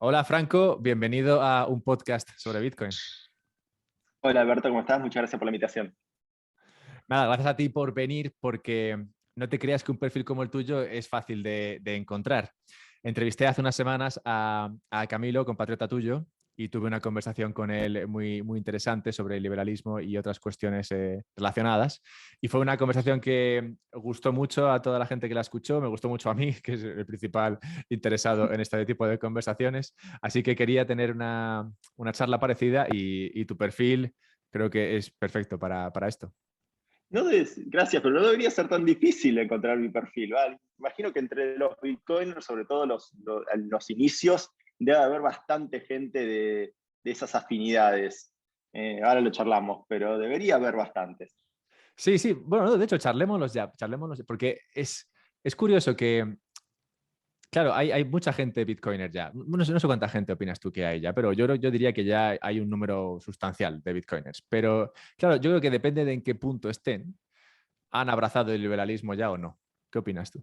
Hola Franco, bienvenido a un podcast sobre Bitcoin. Hola Alberto, ¿cómo estás? Muchas gracias por la invitación. Nada, gracias a ti por venir porque no te creas que un perfil como el tuyo es fácil de encontrar. Entrevisté hace unas semanas a Camilo, compatriota tuyo, y tuve una conversación con él muy interesante sobre el liberalismo y otras cuestiones relacionadas. Y fue una conversación que gustó mucho a toda la gente que la escuchó, me gustó mucho a mí, que es el principal interesado en este tipo de conversaciones. Así que quería tener una charla parecida y tu perfil creo que es perfecto para esto. Gracias, pero no debería ser tan difícil encontrar mi perfil, ¿vale? Imagino que entre los bitcoiners, sobre todo los inicios, debe haber bastante gente de esas afinidades. Ahora lo charlamos, pero debería haber bastantes. Sí, sí, bueno, no, de hecho, charlémoslos ya, porque es curioso que, claro, hay mucha gente Bitcoiner ya. No sé cuánta gente opinas tú que hay ya, pero yo diría que ya hay un número sustancial de Bitcoiners. Pero, claro, yo creo que depende de en qué punto estén, han abrazado el liberalismo ya o no. ¿Qué opinas tú?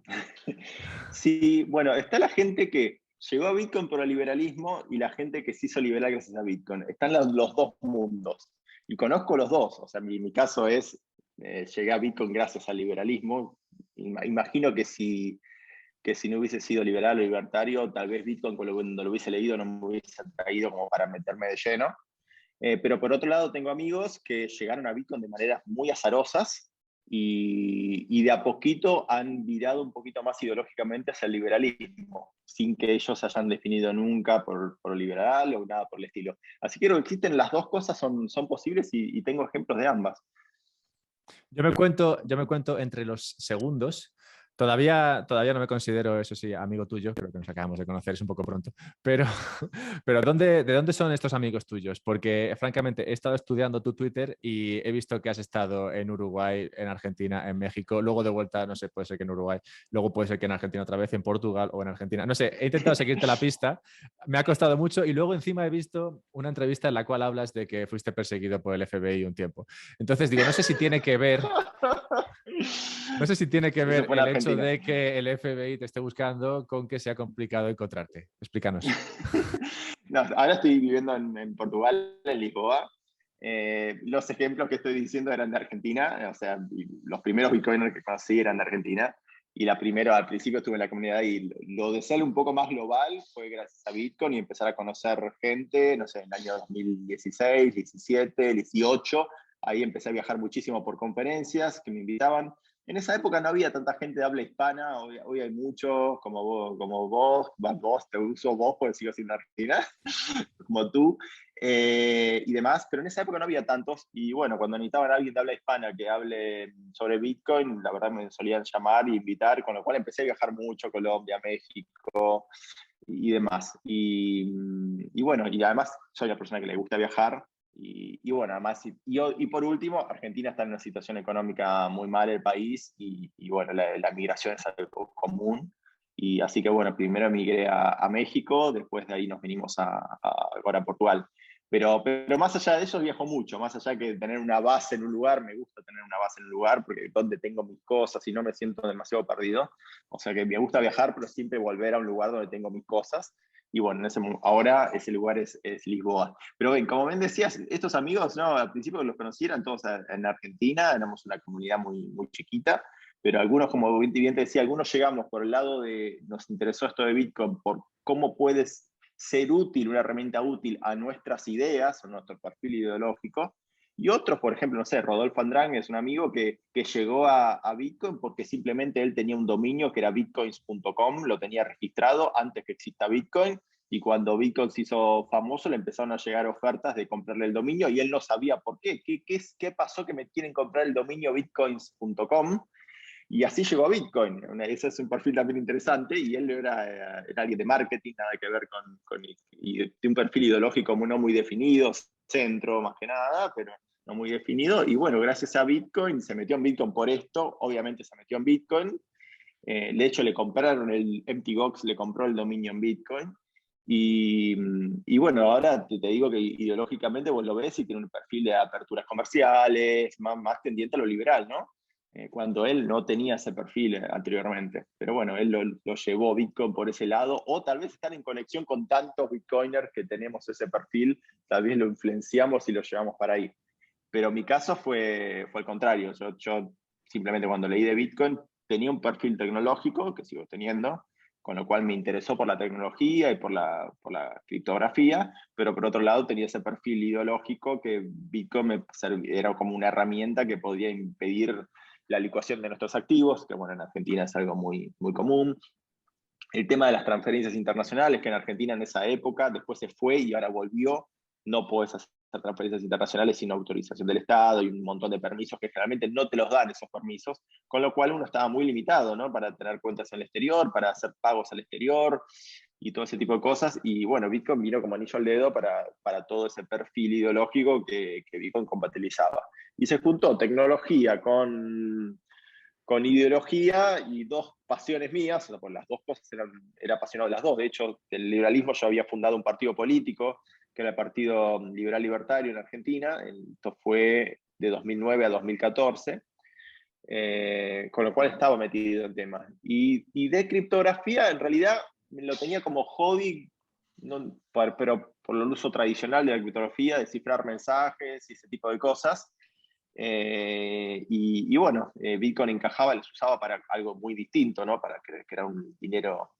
Sí, bueno, está la gente que llegó a Bitcoin por el liberalismo y la gente que se hizo liberal gracias a Bitcoin. Están los dos mundos. Y conozco los dos. O sea, mi caso es, llegué a Bitcoin gracias al liberalismo. Imagino que si no hubiese sido liberal o libertario, tal vez Bitcoin cuando lo hubiese leído no me hubiese traído como para meterme de lleno. Pero por otro lado tengo amigos que llegaron a Bitcoin de maneras muy azarosas y de a poquito han virado un poquito más ideológicamente hacia el liberalismo, sin que ellos se hayan definido nunca por liberal o nada por el estilo. Así que creo que existen las dos cosas, son posibles y tengo ejemplos de ambas. Yo me cuento entre los segundos. Todavía no me considero, eso sí, amigo tuyo, creo que nos acabamos de conocer, es un poco pronto, pero, pero ¿de dónde son estos amigos tuyos? Porque francamente he estado estudiando tu Twitter y he visto que has estado en Uruguay, en Argentina, en México, luego de vuelta, no sé, puede ser que en Uruguay, luego puede ser que en Argentina otra vez, en Portugal o en Argentina, no sé, he intentado seguirte la pista, me ha costado mucho y luego encima he visto una entrevista en la cual hablas de que fuiste perseguido por el FBI un tiempo. Entonces digo, no sé si tiene que Eso ver fue en el hecho Argentina. de que el FBI te esté buscando con que sea complicado encontrarte. Explícanos. No, ahora estoy viviendo en Portugal, en Lisboa. Los ejemplos que estoy diciendo eran de Argentina, o sea, los primeros bitcoiners que conocí eran de Argentina. Y la primera, al principio estuve en la comunidad y lo de ser un poco más global fue gracias a Bitcoin y empezar a conocer gente, no sé, en el año 2016, 17, 18. Ahí empecé a viajar muchísimo por conferencias que me invitaban. En esa época no había tanta gente de habla hispana, hoy hay muchos, vos, te uso vos porque sigo siendo argentina, como tú, y demás, pero en esa época no había tantos, y bueno, cuando necesitaban a alguien de habla hispana que hable sobre Bitcoin, la verdad me solían llamar e invitar, con lo cual empecé a viajar mucho, Colombia, México y demás. Y bueno, y además soy la persona que le gusta viajar, y bueno, además, y por último, Argentina está en una situación económica muy mal el país y bueno, la migración es algo común. Y así que bueno, primero emigré a México, después de ahí nos venimos ahora a Portugal. Pero más allá de eso viajo mucho, más allá que tener una base en un lugar, me gusta tener una base en un lugar porque es donde tengo mis cosas y no me siento demasiado perdido. O sea que me gusta viajar, pero siempre volver a un lugar donde tengo mis cosas. Y bueno, ahora ese lugar es Lisboa. Pero bien, como bien decías, estos amigos, ¿no? Al principio los conocí, eran todos en Argentina, éramos una comunidad muy chiquita, pero algunos, como bien te decía, algunos llegamos por el lado de, nos interesó esto de Bitcoin, por cómo puedes ser útil, una herramienta útil a nuestras ideas, a nuestro perfil ideológico, y otros, por ejemplo, no sé, Rodolfo Andrang es un amigo que llegó a Bitcoin porque simplemente él tenía un dominio que era bitcoins.com, lo tenía registrado antes que exista Bitcoin, y cuando Bitcoin se hizo famoso le empezaron a llegar ofertas de comprarle el dominio y él no sabía por qué. ¿Qué pasó que me quieren comprar el dominio bitcoins.com? Y así llegó a Bitcoin. Ese es un perfil también interesante y él era alguien de marketing, nada que ver y de un perfil ideológico no muy definido, centro más que nada, pero no muy definido. Y bueno, gracias a Bitcoin, se metió en Bitcoin por esto, obviamente se metió en Bitcoin. De hecho, le compraron el Empty Box, le compró el dominio en Bitcoin. Y, y bueno, ahora te digo que ideológicamente vos lo ves y tiene un perfil de aperturas comerciales, más tendiente a lo liberal, ¿no? cuando él no tenía ese perfil anteriormente. Pero bueno, él lo llevó Bitcoin por ese lado, o tal vez estar en conexión con tantos Bitcoiners que tenemos ese perfil, tal vez lo influenciamos y lo llevamos para ahí. Pero mi caso fue al contrario. Yo simplemente cuando leí de Bitcoin tenía un perfil tecnológico, que sigo teniendo, con lo cual me interesó por la tecnología y por la criptografía, pero por otro lado tenía ese perfil ideológico que Bitcoin era como una herramienta que podía impedir la licuación de nuestros activos, que bueno, en Argentina es algo muy, muy común. El tema de las transferencias internacionales, que en Argentina en esa época después se fue y ahora volvió, no podés hacer transferencias internacionales sin autorización del Estado y un montón de permisos que generalmente no te los dan esos permisos, con lo cual uno estaba muy limitado, ¿no? Para tener cuentas en el exterior, para hacer pagos al exterior y todo ese tipo de cosas. Y bueno, Bitcoin vino como anillo al dedo para todo ese perfil ideológico que Bitcoin compatibilizaba. Y se juntó tecnología con ideología y dos pasiones mías, o sea, por las dos cosas era apasionado de las dos. De hecho, del liberalismo yo había fundado un partido político, que era el Partido Liberal Libertario en Argentina. Esto fue de 2009 a 2014, con lo cual estaba metido en temas. Y de criptografía, en realidad, lo tenía como hobby, no, pero por el uso tradicional de la criptografía, descifrar mensajes y ese tipo de cosas. Y bueno, Bitcoin encajaba, los usaba para algo muy distinto, ¿no? Para que era un dinero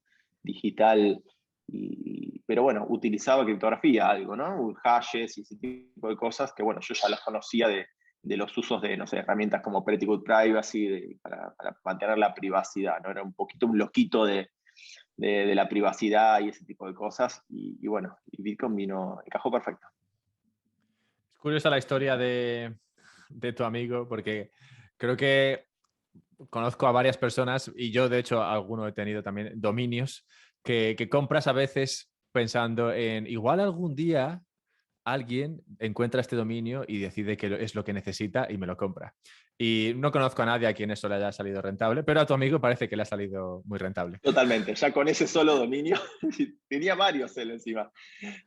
digital, pero bueno, utilizaba criptografía, algo, ¿no? Hashes y ese tipo de cosas que, bueno, yo ya las conocía de los usos de, no sé, herramientas como Pretty Good Privacy para mantener la privacidad, ¿no? Era un poquito un loquito de la privacidad y ese tipo de cosas, y bueno, y Bitcoin encajó perfecto. Es curiosa la historia de tu amigo, porque creo que conozco a varias personas y yo, de hecho, alguno he tenido también dominios que compras a veces pensando en igual algún día alguien encuentra este dominio y decide que es lo que necesita y me lo compra. Y no conozco a nadie a quien eso le haya salido rentable, pero a tu amigo parece que le ha salido muy rentable. Totalmente, ya con ese solo dominio, tenía varios él encima,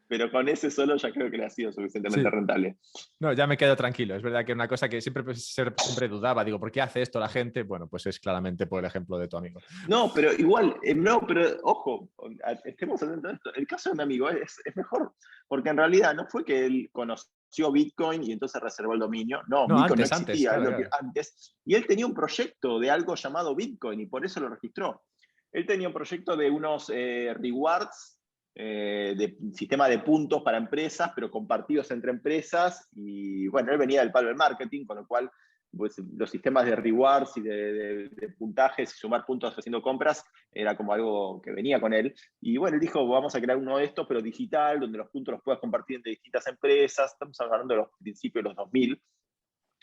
pero con ese solo ya creo que le ha sido suficientemente Sí, rentable. no, ya me quedo tranquilo. Es verdad que una cosa que siempre, siempre dudaba, digo, ¿por qué hace esto la gente? Bueno, pues es claramente por el ejemplo de tu amigo. No, pero igual, no, pero ojo, estemos atentos a esto. El caso de mi amigo es mejor, porque en realidad no fue que él conoció Bitcoin y entonces reservó el dominio. No, No, Bitcoin no antes, existía, claro, claro. antes, y él tenía un proyecto de algo llamado Bitcoin y por eso lo registró. Él tenía un proyecto de unos rewards, de sistema de puntos para empresas, pero compartidos entre empresas, y bueno, él venía del palo del marketing, con lo cual pues, los sistemas de rewards y de puntajes y sumar puntos haciendo compras era como algo que venía con él. Y bueno, él dijo, vamos a crear uno de estos, pero digital, donde los puntos los puedas compartir entre distintas empresas. Estamos hablando de los principios de los 2000.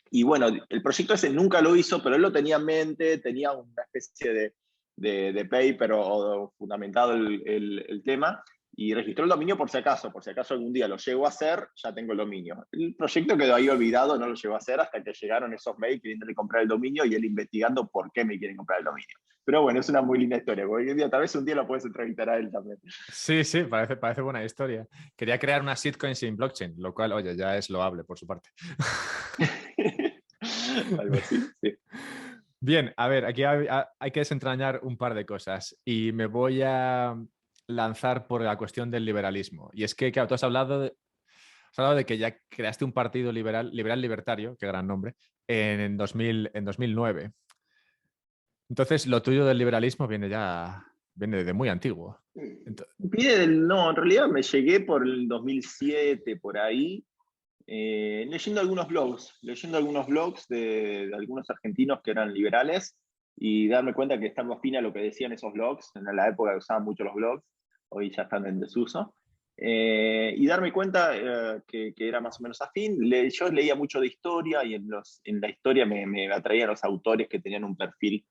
Y bueno, el proyecto ese nunca lo hizo, pero él lo tenía en mente, tenía una especie de paper o fundamentado el tema, y registró el dominio por si acaso algún día lo llego a hacer, ya tengo el dominio. El proyecto quedó ahí olvidado, no lo llegó a hacer hasta que llegaron esos mails queriéndole comprar el dominio y él investigando por qué me quieren comprar el dominio. Pero bueno, es una muy linda historia, porque hoy en día tal vez un día lo puedes entrevistar a él también. Sí, sí, parece buena historia. Quería crear una shitcoin sin blockchain, lo cual, oye, ya es loable por su parte. Algo así, sí. Bien, a ver, aquí hay que desentrañar un par de cosas y me voy a lanzar por la cuestión del liberalismo. Y es que, claro, tú has hablado de que ya creaste un partido liberal libertario, qué gran nombre, en 2009. Entonces, lo tuyo del liberalismo viene de muy antiguo. No, en realidad me llegué por el 2007, por ahí, leyendo algunos blogs de algunos argentinos que eran liberales y darme cuenta que estaba afín a lo que decían esos blogs. En la época que usaban mucho los blogs, hoy ya están en desuso. Y darme cuenta que era más o menos afín. Yo leía mucho de historia y en la historia me atraían los autores que tenían un perfil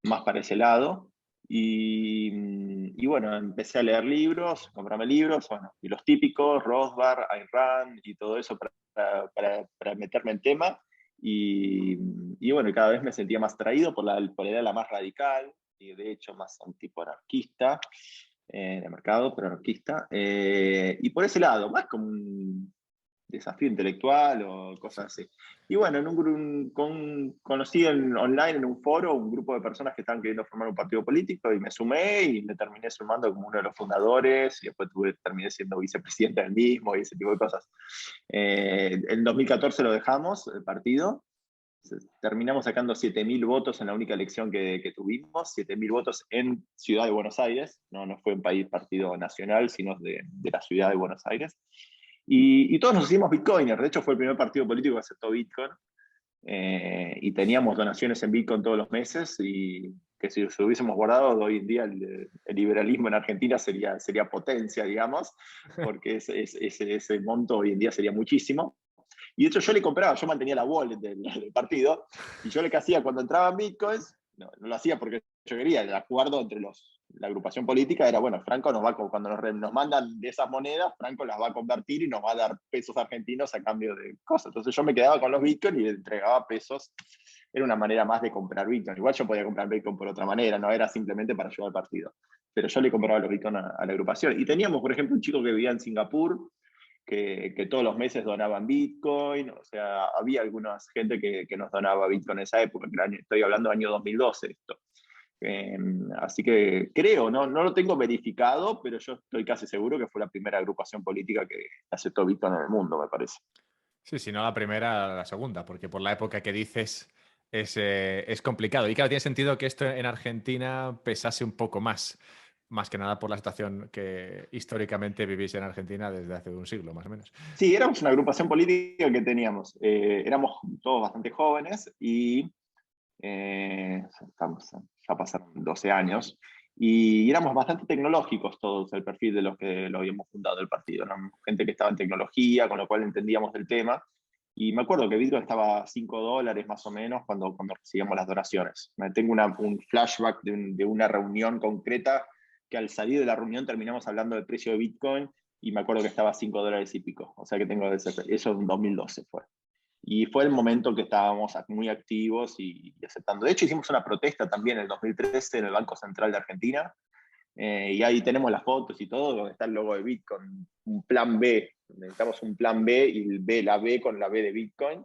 más para ese lado. Y bueno, empecé a leer libros, comprarme libros, bueno, y los típicos, Rothbard, Ayn Rand y todo eso para meterme en tema. Y bueno, cada vez me sentía más atraído por la idea la más radical, y de hecho más un tipo anarquista, de mercado, pero anarquista. Y por ese lado, más como desafío intelectual o cosas así. Y bueno, conocí online en un foro un grupo de personas que estaban queriendo formar un partido político y me sumé y me terminé sumando como uno de los fundadores y después terminé siendo vicepresidente del mismo y ese tipo de cosas. En 2014 lo dejamos, el partido. Terminamos sacando 7.000 votos en la única elección que tuvimos, 7.000 votos en Ciudad de Buenos Aires, no fue un partido nacional, sino de la Ciudad de Buenos Aires. Y todos nos hicimos bitcoiners, de hecho fue el primer partido político que aceptó Bitcoin, y teníamos donaciones en Bitcoin todos los meses, y que si lo hubiésemos guardado, hoy en día el liberalismo en Argentina sería potencia, digamos, porque ese monto hoy en día sería muchísimo. Y de hecho yo le compraba, yo mantenía la wallet del partido, y yo lo que hacía cuando entraban bitcoins, no lo hacía porque yo quería, el acuerdo entre la agrupación política era, bueno, Franco cuando nos mandan de esas monedas, Franco las va a convertir y nos va a dar pesos argentinos a cambio de cosas. Entonces yo me quedaba con los bitcoins y le entregaba pesos. Era una manera más de comprar bitcoin. Igual yo podía comprar bitcoin por otra manera, no era simplemente para ayudar al partido. Pero yo le compraba los bitcoins a la agrupación. Y teníamos, por ejemplo, un chico que vivía en Singapur, que todos los meses donaban Bitcoin, o sea, había alguna gente que nos donaba Bitcoin en esa época, estoy hablando del año 2012 esto. Así que creo, no lo tengo verificado, pero yo estoy casi seguro que fue la primera agrupación política que aceptó Bitcoin en el mundo, me parece. Sí, si no la primera, la segunda, porque por la época que dices es complicado. Y claro, tiene sentido que esto en Argentina pesase un poco más que nada por la situación que históricamente vivís en Argentina desde hace un siglo, más o menos. Sí, éramos una agrupación política que teníamos, éramos todos bastante jóvenes y ya pasaron 12 años, y éramos bastante tecnológicos todos, el perfil de los que lo habíamos fundado el partido. Éramos gente que estaba en tecnología, con lo cual entendíamos del tema. Y me acuerdo que Bitcoin estaba a $5 más o menos cuando recibíamos las donaciones. Tengo un flashback de una reunión concreta que al salir de la reunión terminamos hablando del precio de Bitcoin y me acuerdo que estaba a $5 y pico. O sea que tengo eso en 2012 fue. Y fue el momento que estábamos muy activos y aceptando. De hecho, hicimos una protesta también en el 2013 en el Banco Central de Argentina, y ahí tenemos las fotos y todo, donde está el logo de Bitcoin, un plan B. Necesitamos un plan B y la B con la B de Bitcoin,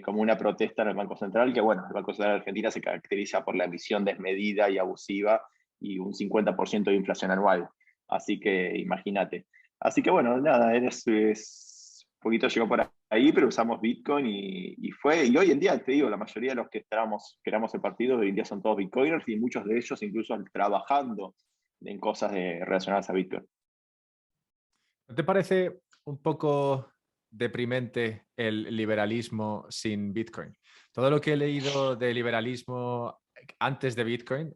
como una protesta en el Banco Central, que bueno, el Banco Central de Argentina se caracteriza por la emisión desmedida y abusiva y un 50% de inflación anual. Así que imagínate. Así que bueno, nada, un poquito llegó por ahí, pero usamos Bitcoin y hoy en día, te digo, la mayoría de los que creamos el partido hoy en día son todos Bitcoiners y muchos de ellos incluso trabajando en cosas relacionadas a Bitcoin. ¿No te parece un poco deprimente el liberalismo sin Bitcoin? Todo lo que he leído de liberalismo antes de Bitcoin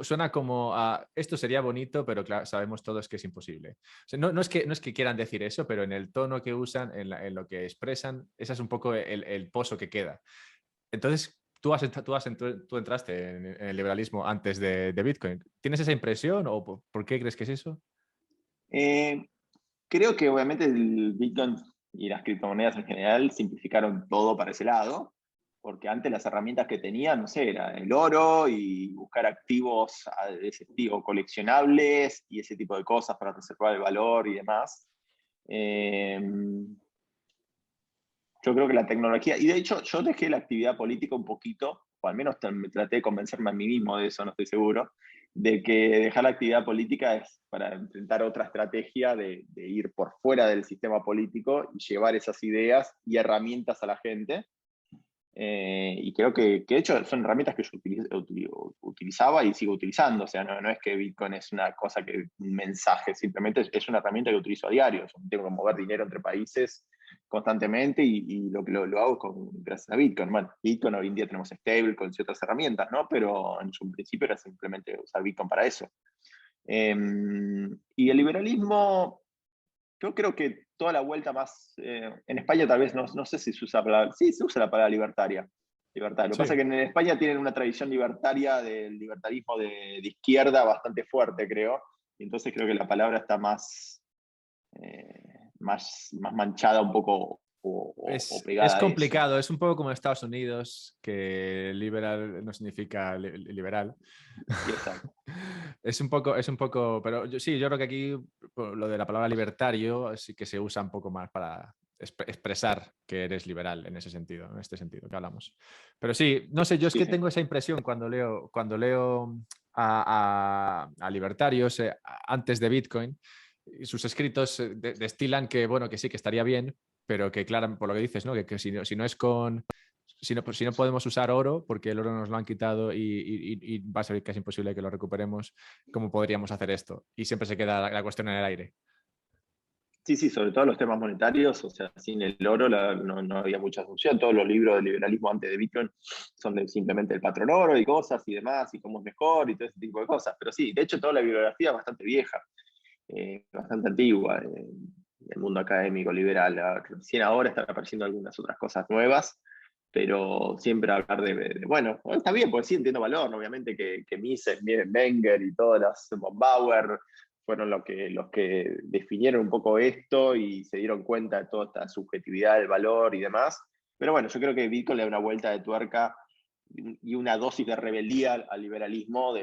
suena como a esto sería bonito, pero claro, sabemos todos que es imposible. O sea, no es que quieran decir eso, pero en el tono que usan, en lo que expresan, ese es un poco el pozo que queda. Entonces, tú entraste en el liberalismo antes de Bitcoin. ¿Tienes esa impresión o por qué crees que es eso? Eh, Creo que obviamente el Bitcoin y las criptomonedas en general simplificaron todo para ese lado, porque antes las herramientas que tenían, no sé, era el oro y buscar activos de ese tipo, coleccionables y ese tipo de cosas para reservar el valor y demás. Eh, yo creo que la tecnología, y de hecho yo dejé la actividad política un poquito, o al menos me traté de convencerme a mí mismo de eso, no estoy seguro, de que dejar la actividad política es para intentar otra estrategia de ir por fuera del sistema político y llevar esas ideas y herramientas a la gente. Y creo que de hecho son herramientas que yo utilizaba y sigo utilizando. O sea, no es que Bitcoin es una cosa un mensaje, simplemente es una herramienta que utilizo a diario. Yo tengo que mover dinero entre países constantemente y lo hago gracias a Bitcoin. Bueno, Bitcoin hoy en día tenemos stablecoins y otras herramientas, ¿no? Pero en su principio era simplemente usar Bitcoin para eso. Y el liberalismo, yo creo que toda la vuelta más, en España tal vez no sé si se usa sí, se usa la palabra libertaria. Libertad. Lo que pasa Sí. es que en España tienen una tradición libertaria del libertarismo de izquierda bastante fuerte, creo. Y entonces creo que la palabra está más manchada un poco, o Es pegada a eso. complicado, es un poco como en Estados Unidos, que liberal no significa liberal. Exacto. Es un poco, pero sí, yo creo que aquí lo de la palabra libertario sí que se usa un poco más para expresar que eres liberal en ese sentido, en este sentido que hablamos. Pero sí, no sé, yo es Sí, que sí. tengo esa impresión cuando leo a libertarios antes de Bitcoin, y sus escritos destilan que, bueno, que sí, que estaría bien, pero que, claro, por lo que dices, ¿no? Que si no es con si no podemos usar oro, porque el oro nos lo han quitado y va a ser casi imposible que lo recuperemos, ¿cómo podríamos hacer esto? Y siempre se queda la cuestión en el aire. Sí, sí, sobre todo los temas monetarios, o sea, sin el oro no había mucha solución. Todos los libros de liberalismo antes de Bitcoin son simplemente el patrón oro y cosas y demás, y cómo es mejor y todo ese tipo de cosas. Pero sí, de hecho toda la bibliografía es bastante vieja, bastante antigua, el mundo académico liberal. Recién ahora están apareciendo algunas otras cosas nuevas, pero siempre hablar bueno, está bien, pues sí entiendo valor, obviamente que Mises, Wenger y todas las von Bauer fueron los que definieron un poco esto y se dieron cuenta de toda esta subjetividad del valor y demás. Pero bueno, yo creo que Bitcoin le da una vuelta de tuerca y una dosis de rebeldía al liberalismo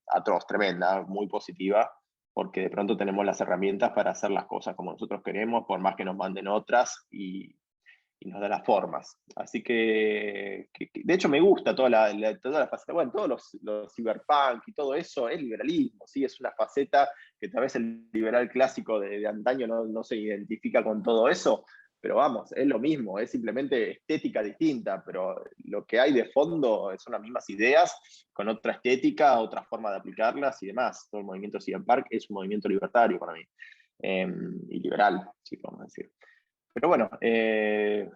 atroz, tremenda, muy positiva, porque de pronto tenemos las herramientas para hacer las cosas como nosotros queremos, por más que nos manden otras, y nos da las formas. Así que de hecho me gusta toda la faceta, bueno, todos los cyberpunk y todo eso es liberalismo, ¿sí? Es una faceta que tal vez el liberal clásico de antaño no se identifica con todo eso, pero vamos, es lo mismo, es simplemente estética distinta, pero lo que hay de fondo son las mismas ideas, con otra estética, otra forma de aplicarlas y demás. Todo el movimiento cyberpunk es un movimiento libertario para mí, y liberal, sí, vamos a decir. Pero bueno,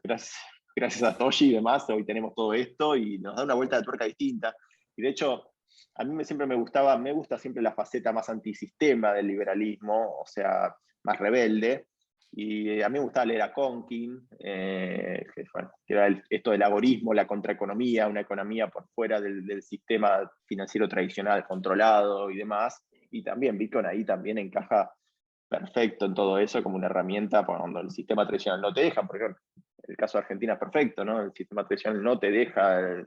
gracias a Toshi y demás, hoy tenemos todo esto y nos da una vuelta de tuerca distinta. Y de hecho, a mí siempre me gusta siempre la faceta más antisistema del liberalismo, o sea, más rebelde. Y a mí me gustaba leer a Conkin, que era esto del agorismo, la contraeconomía, una economía por fuera del sistema financiero tradicional controlado y demás. Y también Bitcoin ahí también encaja perfecto en todo eso como una herramienta cuando el sistema tradicional no te deja. Por ejemplo, el caso de Argentina es perfecto, ¿no? El sistema tradicional no te deja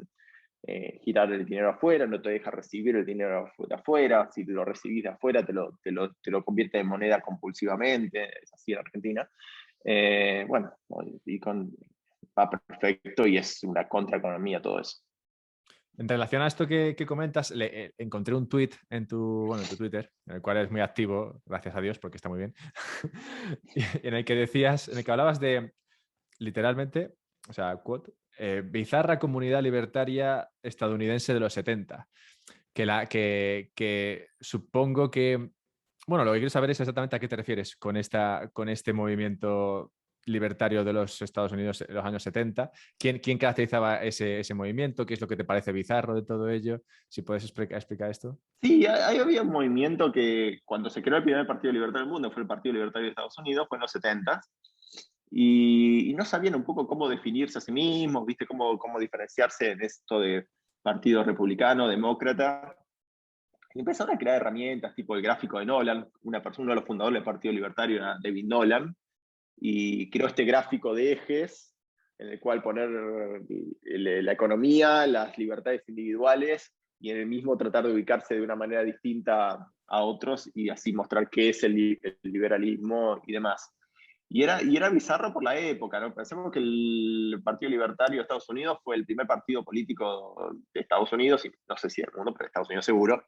girar el dinero afuera, no te deja recibir el dinero de afuera. Si lo recibís de afuera, te lo convierte en moneda compulsivamente. Es así en Argentina. Bueno, va perfecto y es una contraeconomía todo eso. En relación a esto que comentas, encontré un tweet en tu Twitter, en el cual eres muy activo, gracias a Dios, porque está muy bien, en el que decías, en el que hablabas de, literalmente, o sea, quote, bizarra comunidad libertaria estadounidense de los 70, que supongo que, bueno, lo que quiero saber es exactamente a qué te refieres con este movimiento libertario de los Estados Unidos en los años 70. ¿Quién caracterizaba ese movimiento? ¿Qué es lo que te parece bizarro de todo ello? Si puedes explicar esto. Sí, ahí había un movimiento que cuando se creó el primer Partido Libertario del mundo, fue el Partido Libertario de Estados Unidos, fue en los 70, y no sabían un poco cómo definirse a sí mismos, ¿viste? Cómo diferenciarse en esto de partido republicano, demócrata. Y empezaron a crear herramientas tipo el gráfico de Nolan, uno de los fundadores del Partido Libertario era David Nolan, y creó este gráfico de ejes en el cual poner la economía, las libertades individuales y en el mismo tratar de ubicarse de una manera distinta a otros y así mostrar qué es el liberalismo y demás. Y era bizarro por la época, ¿no? Pensemos que el Partido Libertario de Estados Unidos fue el primer partido político de Estados Unidos, y no sé si del mundo, pero de Estados Unidos seguro,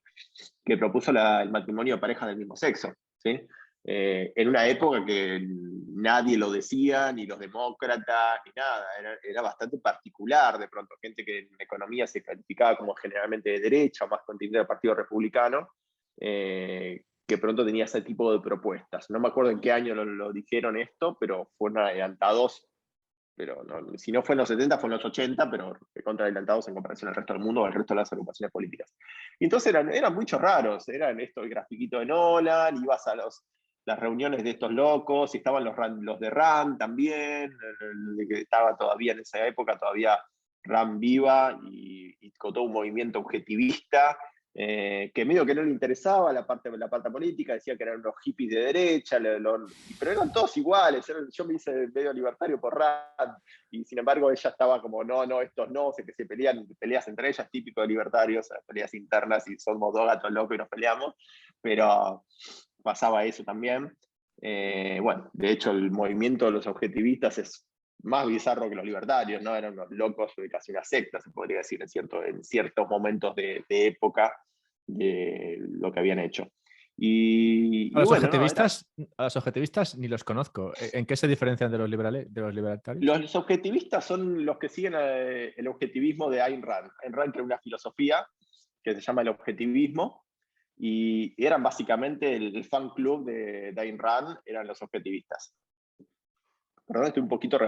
que propuso el matrimonio de parejas del mismo sexo, ¿sí? En una época que nadie lo decía, ni los demócratas, ni nada. Era bastante particular de pronto. Gente que en economía se calificaba como generalmente de derecha, o más continente del Partido Republicano, que pronto tenía ese tipo de propuestas. No me acuerdo en qué año lo dijeron esto, pero fueron adelantados. Pero no, si no fue en los 70, fue en los 80, pero contra adelantados en comparación al resto del mundo o al resto de las agrupaciones políticas. Y entonces eran muchos raros, eran esto, el grafiquito de Nolan, ibas a las reuniones de estos locos, y estaban los de RAM también, que estaba todavía en esa época, todavía RAM viva, y con todo un movimiento objetivista, que medio que no le interesaba la parte política, decía que eran unos hippies de derecha, pero eran todos iguales. Yo me hice medio libertario por RAD, y sin embargo ella estaba como, no, no, estos no, sé que se pelean, peleas entre ellas, típico de libertarios, peleas internas, y somos dos gatos locos y nos peleamos, pero pasaba eso también. Bueno, de hecho el movimiento de los objetivistas es más bizarro que los libertarios, ¿no? Eran unos locos de casi una secta, se podría decir, en ciertos momentos de época de lo que habían hecho. A Y los bueno, no, era... objetivistas, a los objetivistas ni los conozco. ¿En qué se diferencian de los liberales, de los libertarios? Los objetivistas son los que siguen el objetivismo de Ayn Rand. Ayn Rand creó una filosofía que se llama el objetivismo, y eran básicamente el fan club de Ayn Rand, eran los objetivistas. Perdón, estoy un poquito...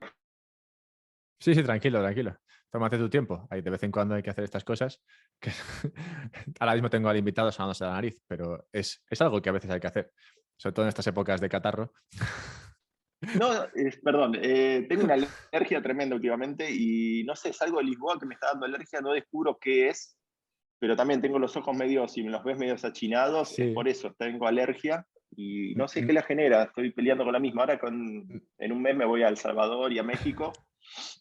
Sí, sí, tranquilo, tranquilo. Tómate tu tiempo. Ahí de vez en cuando hay que hacer estas cosas. Que ahora mismo tengo al invitado sonándose la nariz, pero es algo que a veces hay que hacer, sobre todo en estas épocas de catarro. No, perdón, tengo una alergia tremenda últimamente y no sé, es algo de Lisboa que me está dando alergia, no descubro qué es, pero también tengo los ojos medio, si me los ves medio achinados, es Sí. por eso, tengo alergia y no sé qué Mm, la genera, estoy peleando con la misma. Ahora en un mes me voy a El Salvador y a México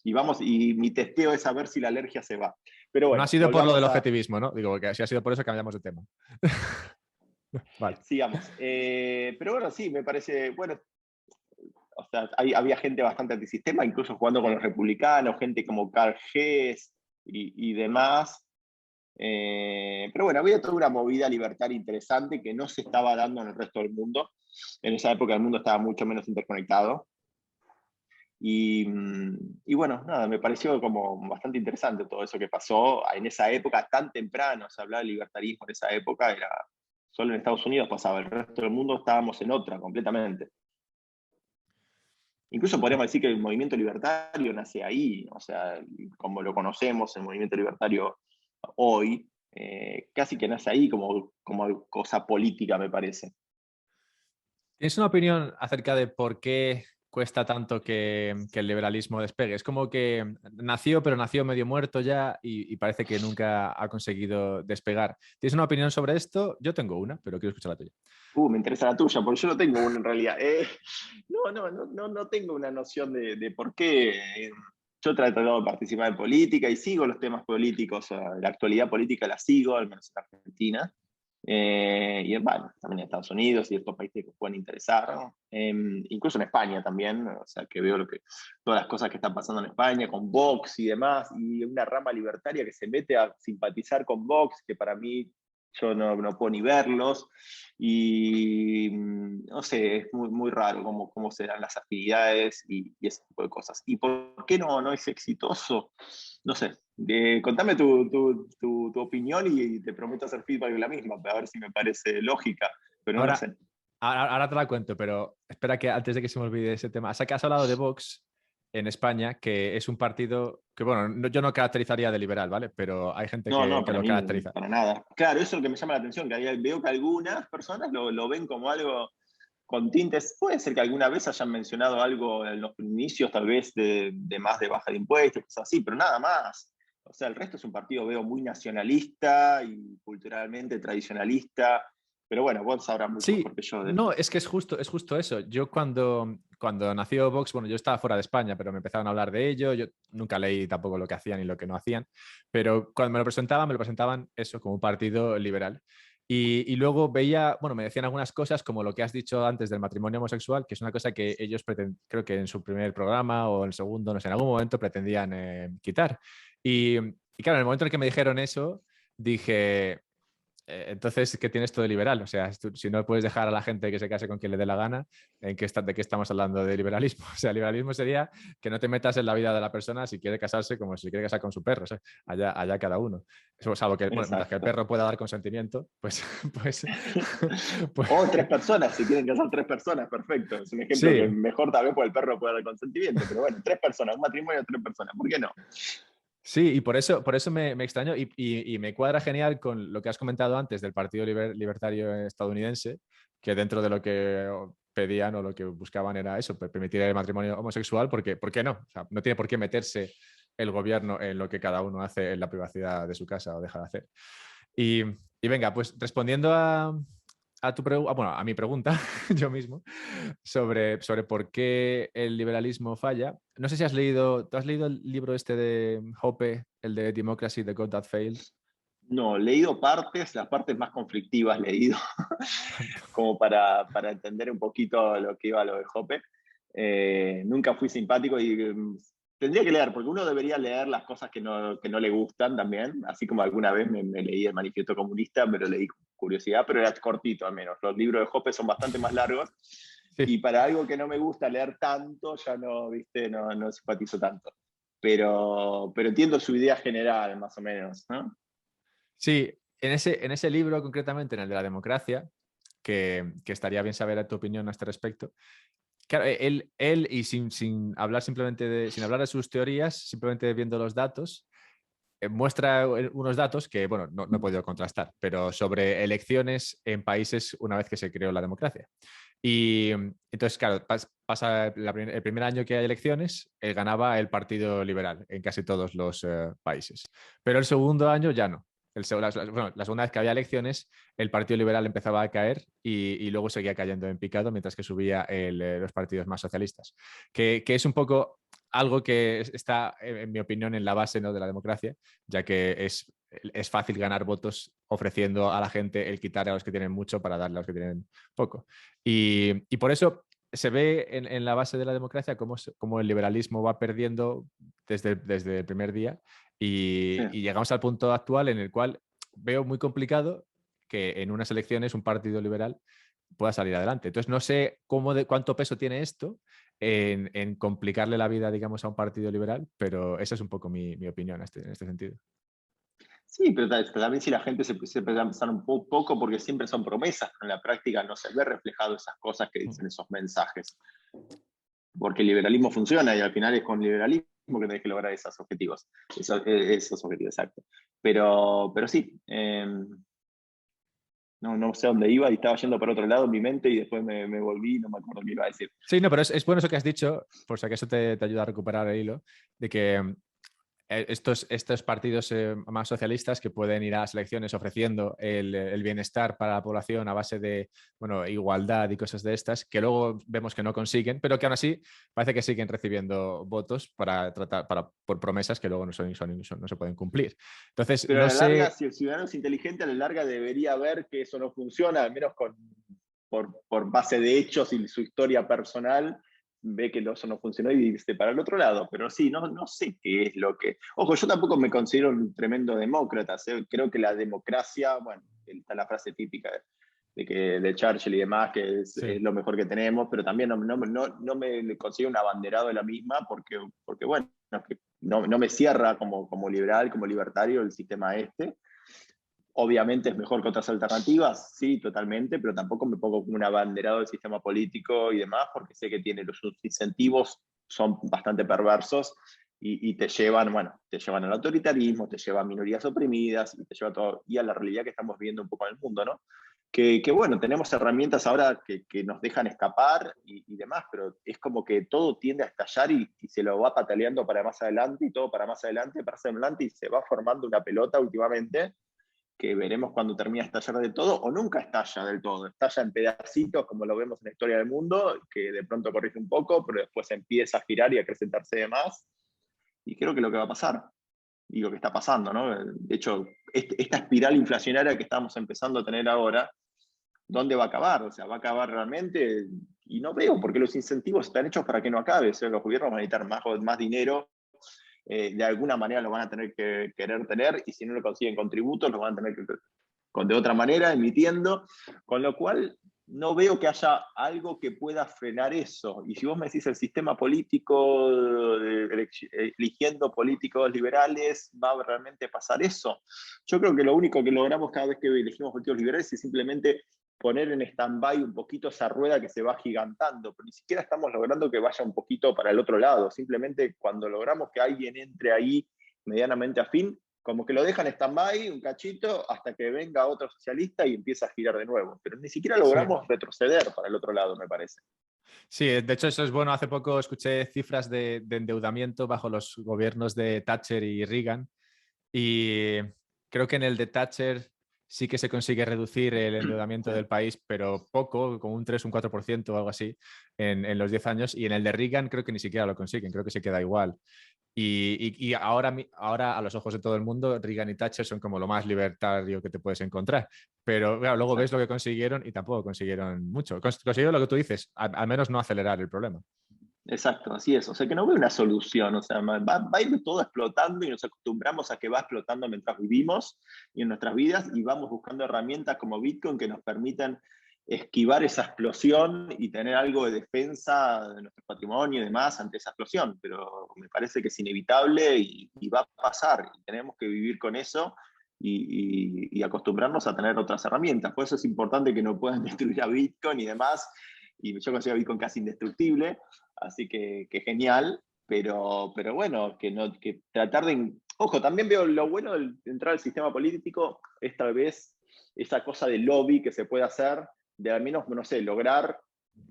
y vamos, y mi testeo es saber si la alergia se va. Pero No ha bueno, sido por lo del volvamos a, objetivismo, ¿no? Digo, que si ha sido por eso cambiamos de tema. Vale. sigamos. Pero bueno, sí, me parece, bueno, o sea, había gente bastante antisistema, incluso jugando con los republicanos, gente como Carl Hess y demás. Pero bueno, había toda una movida libertaria interesante que no se estaba dando en el resto del mundo. En esa época el mundo estaba mucho menos interconectado. Y bueno, nada, me pareció como bastante interesante todo eso que pasó en esa época tan temprano. Se hablaba de libertarismo en esa época, era solo en Estados Unidos pasaba, el resto del mundo estábamos en otra completamente. Incluso podríamos decir que el movimiento libertario nace ahí, o sea, como lo conocemos, el movimiento libertario hoy, casi que nace ahí como cosa política, me parece. ¿Tienes una opinión acerca de por qué cuesta tanto que el liberalismo despegue? Es como que nació, pero nació medio muerto ya y parece que nunca ha conseguido despegar. ¿Tienes una opinión sobre esto? Yo tengo una, pero quiero escuchar la tuya. Me interesa la tuya, porque yo no tengo una en realidad. No tengo una noción de por qué. Yo trato de participar en política y sigo los temas políticos, la actualidad política la sigo, al menos en Argentina. Y bueno, también en Estados Unidos y estos países que pueden interesar, ¿no? Incluso en España también, o sea, que veo todas las cosas que están pasando en España con Vox y demás, y una rama libertaria que se mete a simpatizar con Vox, que para mí yo no puedo ni verlos, y no sé, es muy raro cómo se dan las afinidades y ese tipo de cosas. ¿Y por qué no es exitoso? No sé, contame tu opinión y te prometo hacer feedback de la misma, a ver si me parece lógica, pero no lo Ahora, sé. ahora te la cuento, pero espera que antes de que se me olvide ese tema. O sea, que has hablado de Vox en España, que es un partido que, bueno, yo no caracterizaría de liberal, ¿vale? Pero hay gente No, que para lo mí, caracteriza. para nada. Claro, eso es lo que me llama la atención, que veo que algunas personas lo ven como algo con tintes. Puede ser que alguna vez hayan mencionado algo en los inicios, tal vez de más de baja de impuestos, cosas así, pero nada más. O sea, el resto es un partido, veo, muy nacionalista y culturalmente tradicionalista. Pero bueno, vos sabrás mucho Sí, mejor que yo de no, esto. es que es justo eso. Yo cuando nació Vox, bueno, yo estaba fuera de España, pero me empezaron a hablar de ello. Yo nunca leí tampoco lo que hacían y lo que no hacían, pero cuando me lo presentaban eso como un partido liberal. Y luego veía, bueno, me decían algunas cosas como lo que has dicho antes del matrimonio homosexual, que es una cosa que ellos creo que en su primer programa o en el segundo, no sé, en algún momento pretendían quitar. Y claro, en el momento en el que me dijeron eso, dije, entonces, ¿qué tienes tú de liberal? O sea, si no puedes dejar a la gente que se case con quien le dé la gana, ¿de qué estamos hablando de liberalismo? O sea, liberalismo sería que no te metas en la vida de la persona si quiere casarse como si quiere casar con su perro. O sea, allá cada uno. Eso, salvo que, bueno, mientras que el Exacto. perro pueda dar consentimiento, pues, pues, pues O tres personas, si quieren casar tres personas, perfecto. Es un ejemplo que sí. mejor tal vez por el perro pueda dar consentimiento, pero bueno, tres personas, un matrimonio de tres personas, ¿por qué no? Sí, y por eso me extraño y me cuadra genial con lo que has comentado antes del Partido Libertario estadounidense, que dentro de lo que pedían o lo que buscaban era eso, permitir el matrimonio homosexual, porque ¿por qué no? O sea, no tiene por qué meterse el gobierno en lo que cada uno hace en la privacidad de su casa o deja de hacer. Y Y venga, pues respondiendo a mi pregunta, yo mismo, sobre por qué el liberalismo falla. No sé si ¿tú has leído el libro este de Hoppe, el de Democracy, The God That Failed? No, he leído partes, las partes más conflictivas he leído, como para entender un poquito lo que iba lo de Hoppe. Nunca fui simpático y tendría que leer, porque uno debería leer las cosas que no le gustan también, así como alguna vez me leí el Manifiesto Comunista, pero leí con curiosidad, pero era cortito al menos. Los libros de Hoppe son bastante más largos y Sí. para algo que no me gusta leer tanto, ya no, viste, no simpatizo tanto. Pero entiendo su idea general, más o menos, ¿no? Sí, en ese libro, concretamente en el de la democracia, que estaría bien saber tu opinión a este respecto. Claro, él y sin hablar sin hablar de sus teorías, simplemente viendo los datos, muestra unos datos que, bueno, no he podido contrastar, pero sobre elecciones en países una vez que se creó la democracia. Y entonces, claro, pasa el primer año que hay elecciones, ganaba el Partido Liberal en casi todos los países. Pero el segundo año ya no. Bueno, la segunda vez que había elecciones, el Partido Liberal empezaba a caer y luego seguía cayendo en picado, mientras que subía los partidos más socialistas. Que es un poco algo que está, en mi opinión, en la base, ¿no?, de la democracia, ya que es fácil ganar votos ofreciendo a la gente el quitar a los que tienen mucho para darle a los que tienen poco. Y por eso se ve en la base de la democracia cómo el liberalismo va perdiendo desde el primer día Sí. y llegamos al punto actual en el cual veo muy complicado que en unas elecciones un partido liberal pueda salir adelante. Entonces, no sé cuánto peso tiene esto en complicarle la vida, digamos, a un partido liberal, pero esa es un poco mi opinión en este sentido. Sí, pero también si la gente se empieza a pensar un poco, porque siempre son promesas, pero en la práctica no se ve reflejado esas cosas que dicen esos mensajes. Porque el liberalismo funciona y al final es con liberalismo que tenés que lograr esos objetivos. Esos objetivos, exacto. Pero sí, no sé dónde iba y estaba yendo para otro lado en mi mente y después me volví y no me acuerdo qué iba a decir. Sí, no, pero es bueno eso que has dicho, por si acaso te ayuda a recuperar el hilo, de que estos partidos más socialistas que pueden ir a las elecciones ofreciendo el bienestar para la población a base de, bueno, igualdad y cosas de estas, que luego vemos que no consiguen, pero que aún así parece que siguen recibiendo votos por promesas que luego no se pueden cumplir. Entonces, Pero a no la larga, sé. si el ciudadano es inteligente, a la larga debería ver que eso no funciona, al menos por base de hechos y su historia personal, ve que eso no funcionó y dice para el otro lado. Pero sí, no sé qué es lo que... Ojo, yo tampoco me considero un tremendo demócrata. Creo que la democracia, bueno, está la frase típica de Churchill y demás, que Sí. es lo mejor que tenemos, pero también no me considero un abanderado de la misma porque bueno, no me cierra como liberal, como libertario el sistema este. Obviamente es mejor que otras alternativas, sí, totalmente, pero tampoco me pongo como un abanderado del sistema político y demás, porque sé que tiene los incentivos, son bastante perversos y te llevan, bueno, te llevan al autoritarismo, te llevan a minorías oprimidas y te lleva todo, y a la realidad que estamos viviendo un poco en el mundo, ¿no? Que bueno, tenemos herramientas ahora que nos dejan escapar y demás, pero es como que todo tiende a estallar y se lo va pataleando para más adelante y todo para más adelante, y se va formando una pelota últimamente que veremos cuando termina de estallar de todo, o nunca estalla del todo, estalla en pedacitos, como lo vemos en la historia del mundo, que de pronto corrige un poco, pero después empieza a girar y a acrecentarse de más, y creo que es lo que va a pasar, y lo que está pasando, ¿no? De hecho, esta espiral inflacionaria que estamos empezando a tener ahora, ¿dónde va a acabar? O sea, ¿va a acabar realmente? Y no veo, porque los incentivos están hechos para que no acabe, o sea, los gobiernos van a necesitar más dinero, de alguna manera lo van a tener que querer tener, y si no lo consiguen con tributos, lo van a tener que de otra manera, emitiendo, con lo cual no veo que haya algo que pueda frenar eso. Y si vos me decís el sistema político, eligiendo políticos liberales, ¿va a realmente pasar eso? Yo creo que lo único que logramos cada vez que elegimos políticos liberales es simplemente poner en stand-by un poquito esa rueda que se va gigantando, pero ni siquiera estamos logrando que vaya un poquito para el otro lado. Simplemente cuando logramos que alguien entre ahí medianamente afín, como que lo dejan en stand-by un cachito hasta que venga otro socialista y empieza a girar de nuevo. Pero ni siquiera Sí. logramos retroceder para el otro lado, me parece. Sí, de hecho eso es bueno. Hace poco escuché cifras de endeudamiento bajo los gobiernos de Thatcher y Reagan y creo que en el de Thatcher sí que se consigue reducir el endeudamiento del país, pero poco, como un 3, un 4% o algo así, en los 10 años. Y en el de Reagan creo que ni siquiera lo consiguen, creo que se queda igual. Y ahora, a los ojos de todo el mundo, Reagan y Thatcher son como lo más libertario que te puedes encontrar. Pero claro, luego ves lo que consiguieron y tampoco consiguieron mucho. Consiguieron lo que tú dices, al menos no acelerar el problema. Exacto, así es. O sea que no veo una solución. O sea, va a ir todo explotando y nos acostumbramos a que va explotando mientras vivimos y en nuestras vidas y vamos buscando herramientas como Bitcoin que nos permitan esquivar esa explosión y tener algo de defensa de nuestro patrimonio y demás ante esa explosión. Pero me parece que es inevitable y va a pasar. Y tenemos que vivir con eso y acostumbrarnos a tener otras herramientas. Por eso es importante que no puedan destruir a Bitcoin y demás. Y yo considero a Bitcoin casi indestructible. Así que genial, pero bueno, que tratar de... Ojo, también veo lo bueno de entrar al sistema político, es tal vez esa cosa de lobby que se puede hacer, de al menos, no sé, lograr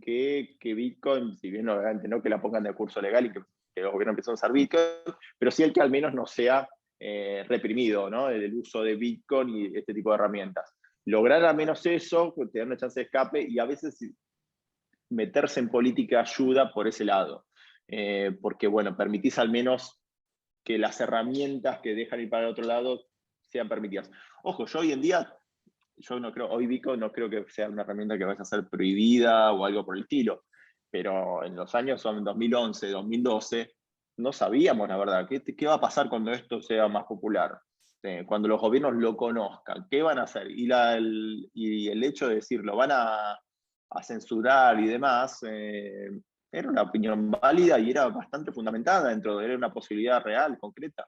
que Bitcoin, si bien obviamente no que la pongan de curso legal y que los gobiernos empiecen a usar Bitcoin, pero sí el que al menos no sea reprimido, ¿no? El uso de Bitcoin y este tipo de herramientas. Lograr al menos eso, tener una chance de escape y a veces meterse en política ayuda por ese lado, porque bueno, permitís al menos que las herramientas que dejan ir para el otro lado sean permitidas. Ojo, yo hoy en día, yo no creo, hoy Bitcoin no creo que sea una herramienta que vaya a ser prohibida o algo por el estilo, pero en los años son 2011, 2012, no sabíamos la verdad, ¿qué va a pasar cuando esto sea más popular? Cuando los gobiernos lo conozcan, ¿qué van a hacer? Y el hecho de decir, lo van a censurar y demás, era una opinión válida y era bastante fundamentada dentro de era una posibilidad real, concreta.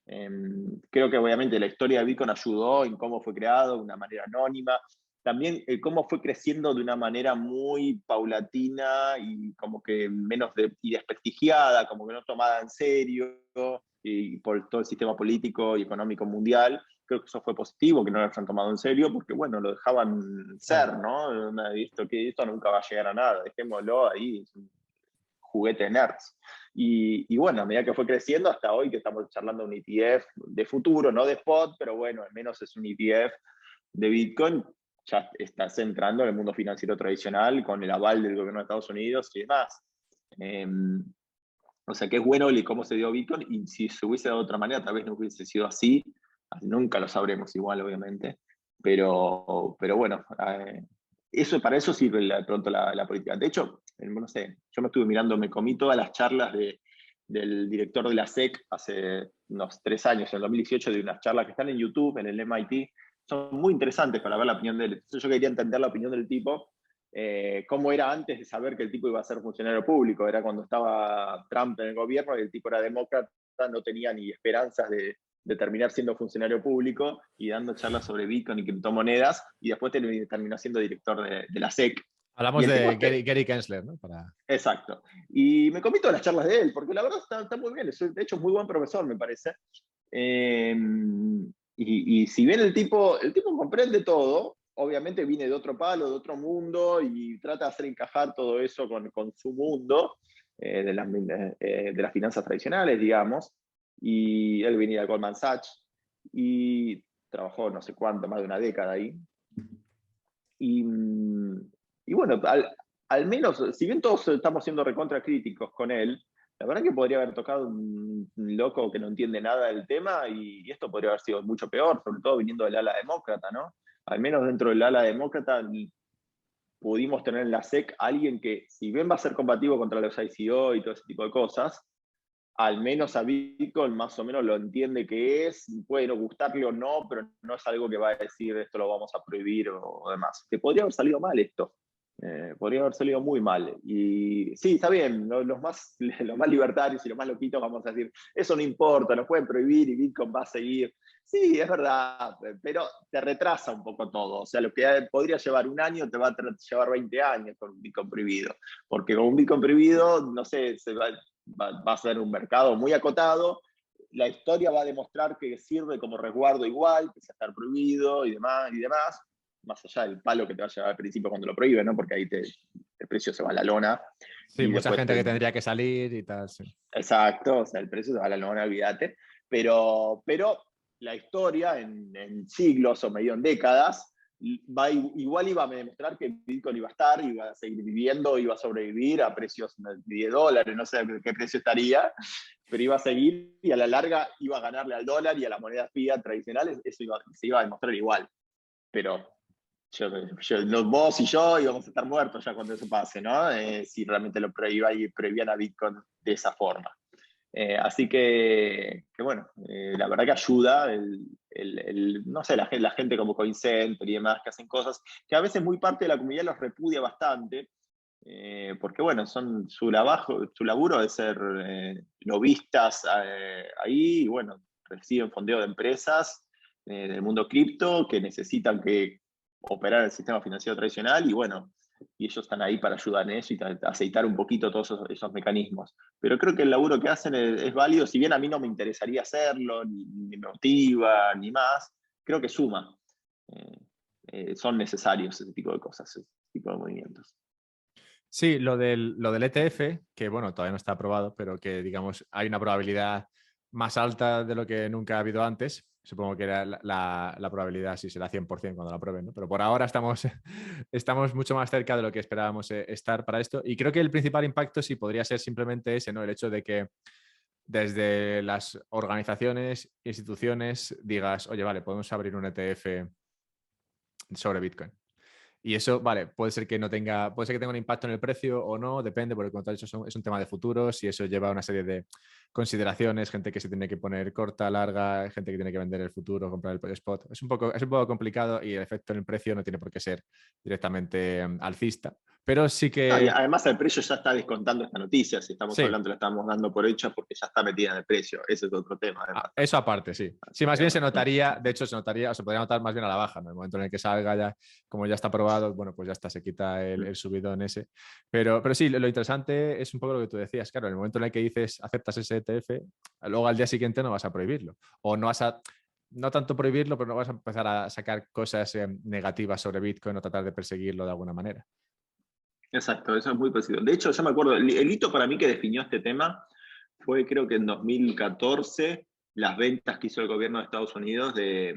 Creo que obviamente la historia de Bitcoin ayudó en cómo fue creado de una manera anónima, también cómo fue creciendo de una manera muy paulatina y como que menos y desprestigiada, como que no tomada en serio, y por todo el sistema político y económico mundial. Creo que eso fue positivo, que no lo hayan tomado en serio, porque bueno, lo dejaban ser, ¿no? Esto nunca va a llegar a nada, dejémoslo ahí, es un juguete de nerds. Y bueno, a medida que fue creciendo hasta hoy que estamos charlando de un ETF de futuro, no de spot, pero bueno, al menos es un ETF de Bitcoin, ya estás entrando en el mundo financiero tradicional con el aval del gobierno de Estados Unidos y demás. O sea que es bueno cómo se dio Bitcoin y si se hubiese dado de otra manera tal vez no hubiese sido así. Nunca lo sabremos igual, obviamente. Pero bueno, para eso sirve de pronto la política. De hecho, no sé, yo me estuve mirando, me comí todas las charlas del director de la SEC hace unos 3 años, en el 2018, de unas charlas que están en YouTube, en el MIT. Son muy interesantes para ver la opinión de él. Entonces yo quería entender la opinión del tipo, cómo era antes de saber que el tipo iba a ser funcionario público. Era cuando estaba Trump en el gobierno y el tipo era demócrata, no tenía ni esperanzas de terminar siendo funcionario público y dando charlas sobre Bitcoin y criptomonedas, y después terminó siendo director de la SEC. Hablamos de Gary Gensler, ¿no? Exacto. Y me comí todas las charlas de él, porque la verdad está muy bien. De hecho, es muy buen profesor, me parece. Y si bien el tipo comprende todo, obviamente viene de otro palo, de otro mundo, y trata de hacer encajar todo eso con su mundo de las finanzas tradicionales, digamos. Y él venía de Goldman Sachs y trabajó no sé cuánto, más de una década ahí. Y bueno, al menos, si bien todos estamos siendo recontra críticos con él, la verdad que podría haber tocado un loco que no entiende nada del tema y esto podría haber sido mucho peor, sobre todo viniendo del ala demócrata, ¿no? Al menos dentro del ala demócrata pudimos tener en la SEC a alguien que, si bien va a ser combativo contra los ICO y todo ese tipo de cosas, al menos a Bitcoin más o menos lo entiende que es, puede no gustarle o no, pero no es algo que va a decir esto lo vamos a prohibir o demás. Que podría haber salido mal esto. Podría haber salido muy mal. Y sí, está bien, los más libertarios y los más loquitos vamos a decir, eso no importa, lo pueden prohibir y Bitcoin va a seguir. Sí, es verdad, pero te retrasa un poco todo. O sea, lo que podría llevar un año te va a llevar 20 años con un Bitcoin prohibido. Porque con un Bitcoin prohibido, no sé, va a ser un mercado muy acotado. La historia va a demostrar que sirve como resguardo igual, que se estar prohibido y demás, más allá del palo que te va a llevar al principio cuando lo prohíbe, ¿no? Porque ahí el precio se va a la lona. Sí, y mucha gente que tendría que salir y tal. Sí. Exacto, o sea, el precio se va a la lona, olvídate. Pero la historia en siglos o medio en décadas, igual iba a demostrar que Bitcoin iba a estar, iba a seguir viviendo, iba a sobrevivir a precios de $10, no sé a qué precio estaría, pero iba a seguir y a la larga iba a ganarle al dólar y a las monedas fiat tradicionales, eso se iba a demostrar igual. Pero vos y yo íbamos a estar muertos ya cuando eso pase, ¿no? Si realmente lo prohibían a Bitcoin de esa forma. Así que bueno, la verdad que ayuda no sé, la gente como CoinCenter y demás que hacen cosas que a veces muy parte de la comunidad los repudia bastante, porque bueno, su laburo es ser lobistas ahí, y bueno, reciben fondeo de empresas del mundo cripto que necesitan que operar el sistema financiero tradicional y bueno, y ellos están ahí para ayudar en eso y aceitar un poquito todos esos mecanismos. Pero creo que el laburo que hacen es válido, si bien a mí no me interesaría hacerlo, ni me motiva, ni más, creo que suma. Son necesarios ese tipo de cosas, ese tipo de movimientos. Sí, lo del ETF, que bueno, todavía no está aprobado, pero que digamos hay una probabilidad más alta de lo que nunca ha habido antes. Supongo que la probabilidad sí será 100% cuando lo aprueben, ¿no? Pero por ahora estamos mucho más cerca de lo que esperábamos estar para esto. Y creo que el principal impacto sí podría ser simplemente ese, ¿no? El hecho de que desde las organizaciones, instituciones, digas, oye, vale, podemos abrir un ETF sobre Bitcoin. Y eso, vale, puede ser que tenga un impacto en el precio o no, depende, porque como te he dicho, es un tema de futuros y eso lleva a una serie de consideraciones, gente que se tiene que poner corta, larga, gente que tiene que vender el futuro, comprar el spot. Es un poco complicado y el efecto en el precio no tiene por qué ser directamente alcista, pero sí No, y que... además el precio ya está descontando esta noticia, si estamos Sí, hablando, la estamos dando por hecha porque ya está metida en el precio, ese es otro tema además Eso también. aparte, sí. Sí, Así más que bien se bueno. notaría, de hecho se notaría, o se podría notar más bien a la baja, ¿no? En el momento en el que salga ya, como ya está aprobado, bueno, pues ya está, se quita el subidón ese. Pero sí, lo interesante es un poco lo que tú decías, claro, en el momento en el que dices aceptas ese ETF, luego al día siguiente no vas a prohibirlo. O no vas a, no tanto prohibirlo, pero no vas a empezar a sacar cosas negativas sobre Bitcoin o tratar de perseguirlo de alguna manera. Exacto, eso es muy parecido. De hecho, yo me acuerdo, el hito para mí que definió este tema fue creo que en 2014 las ventas que hizo el gobierno de Estados Unidos de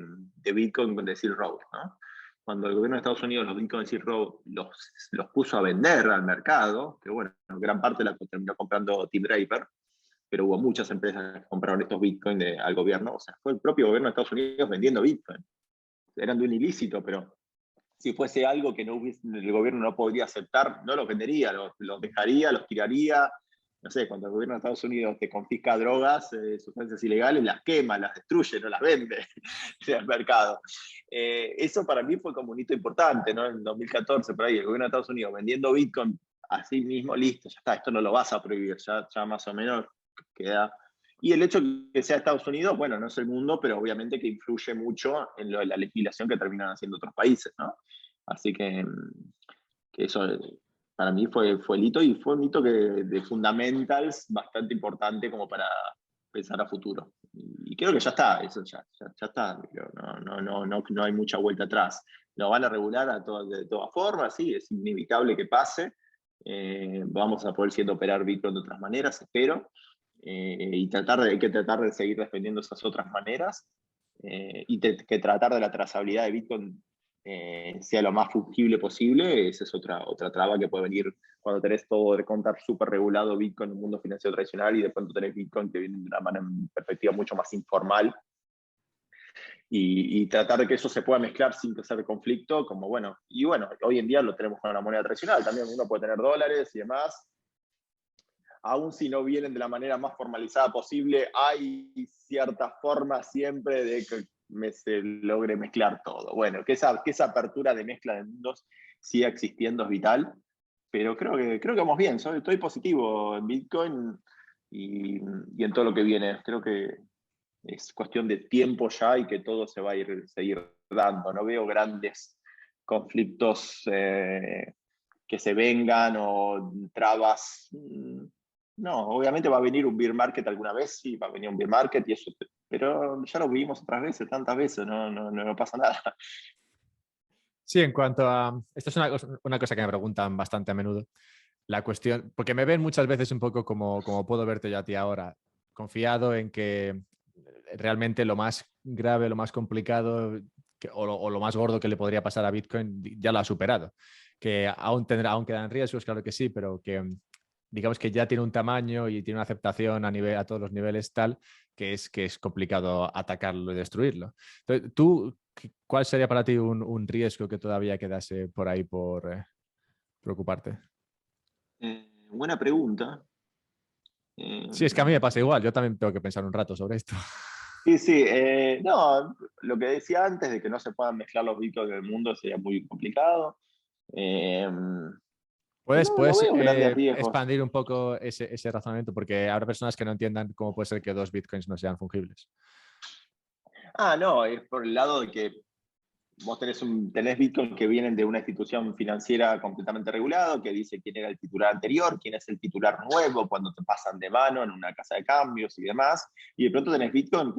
Bitcoin de Silk Road, ¿no? Cuando el gobierno de Estados Unidos los Bitcoin de Silk Road los puso a vender al mercado, que bueno, gran parte la terminó comprando Tim Draper, pero hubo muchas empresas que compraron estos Bitcoin al gobierno, o sea, fue el propio gobierno de Estados Unidos vendiendo Bitcoin. Eran de un ilícito, pero si fuese algo que el gobierno no podría aceptar, no los vendería, los dejaría, los tiraría. No sé, cuando el gobierno de Estados Unidos te confisca drogas, sustancias ilegales, las quema, las destruye, no las vende en el mercado. Eso para mí fue como un hito importante, ¿no? En 2014, por ahí, el gobierno de Estados Unidos vendiendo Bitcoin así mismo, listo, ya está, esto no lo vas a prohibir, ya más o menos queda. Y el hecho de que sea Estados Unidos, bueno, no es el mundo, pero obviamente que influye mucho en la legislación que terminan haciendo otros países, ¿no? Así que eso para mí fue el hito y fue un hito de fundamentals bastante importante como para pensar a futuro. Y creo que ya está, eso ya está. No hay mucha vuelta atrás. Lo van a regular de todas formas, sí, es inevitable que pase. Vamos a poder siendo operar Bitcoin de otras maneras, espero. Y hay que tratar de seguir defendiendo esas otras maneras y que tratar de la trazabilidad de Bitcoin sea lo más fungible posible. Esa es otra traba que puede venir cuando tenés todo de contar súper regulado Bitcoin en el mundo financiero tradicional y de pronto tenés Bitcoin que viene de una manera, en perspectiva mucho más informal y tratar de que eso se pueda mezclar sin que sea conflicto, como bueno, y bueno, hoy en día lo tenemos con la moneda tradicional, también uno puede tener dólares y demás, aún si no vienen de la manera más formalizada posible, hay cierta forma siempre de que se logre mezclar todo. Bueno, que esa apertura de mezcla de mundos siga existiendo es vital, pero creo que vamos bien. Estoy positivo en Bitcoin y en todo lo que viene. Creo que es cuestión de tiempo ya y que todo se va a seguir dando. No veo grandes conflictos que se vengan o trabas. No, obviamente va a venir un bear market alguna vez, sí, va a venir un bear market, y eso, pero ya lo vivimos otras veces, tantas veces, no pasa nada. Sí, en cuanto a... Esto es una cosa que me preguntan bastante a menudo. La cuestión, porque me ven muchas veces un poco como puedo verte yo a ti ahora, confiado en que realmente lo más grave, lo más complicado o lo más gordo que le podría pasar a Bitcoin ya lo ha superado. Que aún quedan riesgos, claro que sí, pero que digamos que ya tiene un tamaño y tiene una aceptación a todos los niveles tal que es complicado atacarlo y destruirlo. Entonces, ¿cuál sería para ti un riesgo que todavía quedase por ahí por preocuparte? Buena pregunta. Eh, Sí, es que a mí me pasa igual, yo también tengo que pensar un rato sobre esto. sí, sí, no, lo que decía antes de que no se puedan mezclar los bitcoins del mundo sería muy complicado. Eh, ¿Puedes, no, no puedes veo grandes riesgos. expandir un poco ese razonamiento? Porque habrá personas que no entiendan cómo puede ser que dos bitcoins no sean fungibles. No, es por el lado de que vos tenés Bitcoin que vienen de una institución financiera completamente regulada, que dice quién era el titular anterior, quién es el titular nuevo, cuando te pasan de mano en una casa de cambios y demás. Y de pronto tenés Bitcoin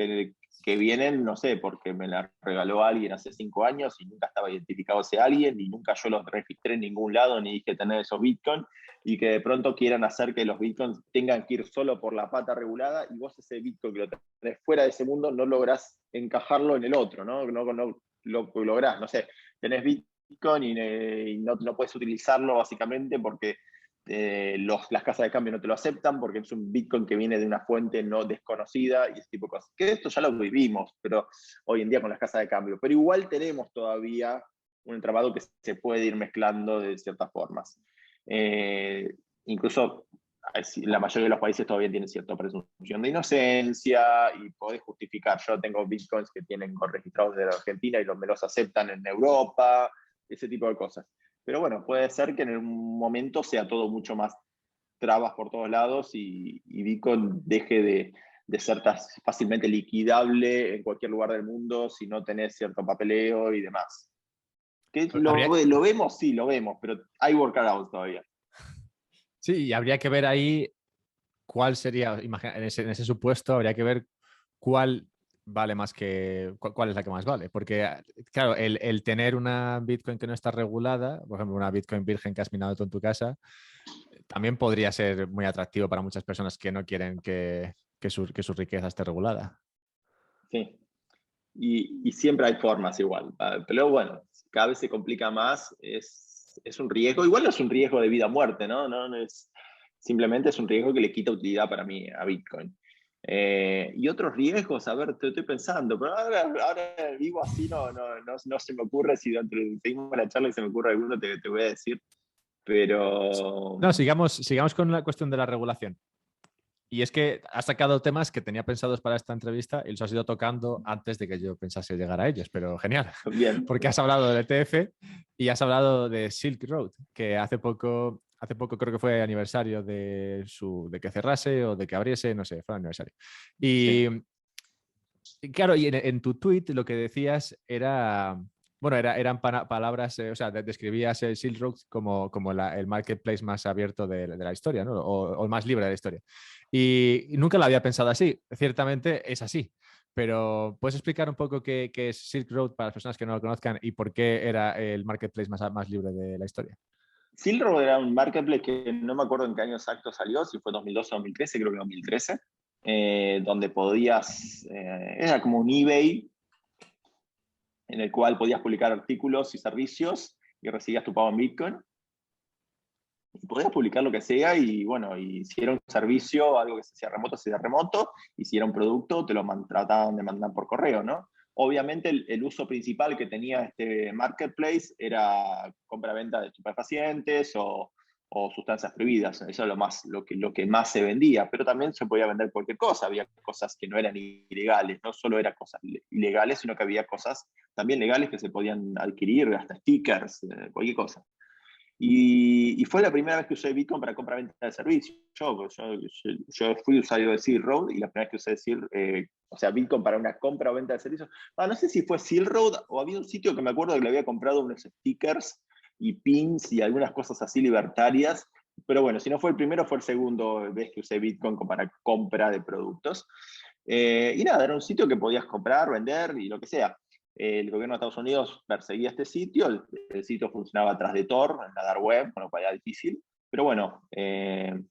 que vienen, no sé, porque me la regaló alguien hace 5 años y nunca estaba identificado ese alguien y nunca yo los registré en ningún lado ni dije tener esos Bitcoin y que de pronto quieran hacer que los Bitcoins tengan que ir solo por la pata regulada y vos ese Bitcoin que lo tenés fuera de ese mundo no lográs encajarlo en el otro, ¿no? Lo lográs, no sé, tenés Bitcoin y no puedes utilizarlo básicamente porque las casas de cambio no te lo aceptan, porque es un Bitcoin que viene de una fuente no desconocida y ese tipo de cosas. Que esto ya lo vivimos, pero hoy en día con las casas de cambio. Pero igual tenemos todavía un entramado que se puede ir mezclando de ciertas formas. Incluso la mayoría de los países todavía tienen cierta presunción de inocencia y podés justificar. Yo tengo bitcoins que tienen registrados de la Argentina y me los aceptan en Europa, ese tipo de cosas. Pero bueno, puede ser que en un momento sea todo mucho más trabas por todos lados y Bitcoin deje de ser tan fácilmente liquidable en cualquier lugar del mundo si no tenés cierto papeleo y demás. ¿Que Habría, lo vemos? Sí, lo vemos, pero hay workarounds todavía. sí, y habría que ver ahí cuál sería, en ese supuesto, habría que ver cuál vale más cuál es la que más vale. Porque, claro, el tener una Bitcoin que no está regulada, por ejemplo, una Bitcoin virgen que has minado tú en tu casa, también podría ser muy atractivo para muchas personas que no quieren que su riqueza esté regulada. Sí. Y siempre hay formas igual. Pero bueno, cada vez se complica más, es un riesgo. Igual no es un riesgo de vida o muerte, ¿no? No es, simplemente es un riesgo que le quita utilidad para mí a Bitcoin. Y otros riesgos, a ver, te estoy pensando, pero ahora vivo así, no se me ocurre, si seguimos la charla y se me ocurre alguno, te voy a decir. Pero No, sigamos con la cuestión de la regulación. Y es que has sacado temas que tenía pensados para esta entrevista y los has ido tocando antes de que yo pensase llegar a ellos, pero genial, bien, porque has hablado del ETF y has hablado de Silk Road, que hace poco creo que fue aniversario de que cerrase o de que abriese, no sé, fue aniversario. sí. Y claro, y en tu tweet lo que decías era, bueno, eran palabras, o sea, describías el Silk Road como el marketplace más abierto de la historia, ¿no? O el más libre de la historia. Y nunca lo había pensado así. Ciertamente es así. Pero ¿puedes explicar un poco qué es Silk Road para las personas que no lo conozcan y por qué era el marketplace más libre de la historia? Silro era un marketplace que no me acuerdo en qué año exacto salió, si fue 2012 o 2013, creo que 2013, donde era como un eBay en el cual podías publicar artículos y servicios y recibías tu pago en Bitcoin. Y podías publicar lo que sea y bueno, y si era un servicio, algo que se hacía remoto, y si era un producto, te lo trataban de mandar por correo, ¿no? Obviamente el uso principal que tenía este marketplace era compra-venta de estupefacientes o sustancias prohibidas. Eso es lo que más se vendía, pero también se podía vender cualquier cosa. Había cosas que no eran ilegales, no solo eran cosas ilegales, sino que había cosas también legales que se podían adquirir, hasta stickers, cualquier cosa. Y fue la primera vez que usé Bitcoin para compra-venta de servicios. Yo fui usuario de Silk Road y la primera vez que usé o sea, Bitcoin para una compra o venta de servicios. No sé si fue Silk Road o había un sitio que me acuerdo que le había comprado unos stickers y pins y algunas cosas así libertarias. Pero bueno, si no fue el primero, fue el segundo vez que usé Bitcoin para compra de productos. Y nada, era un sitio que podías comprar, vender y lo que sea. El gobierno de Estados Unidos perseguía este sitio, el sitio funcionaba atrás de Tor, en la dark web, con lo cual era difícil. Pero bueno,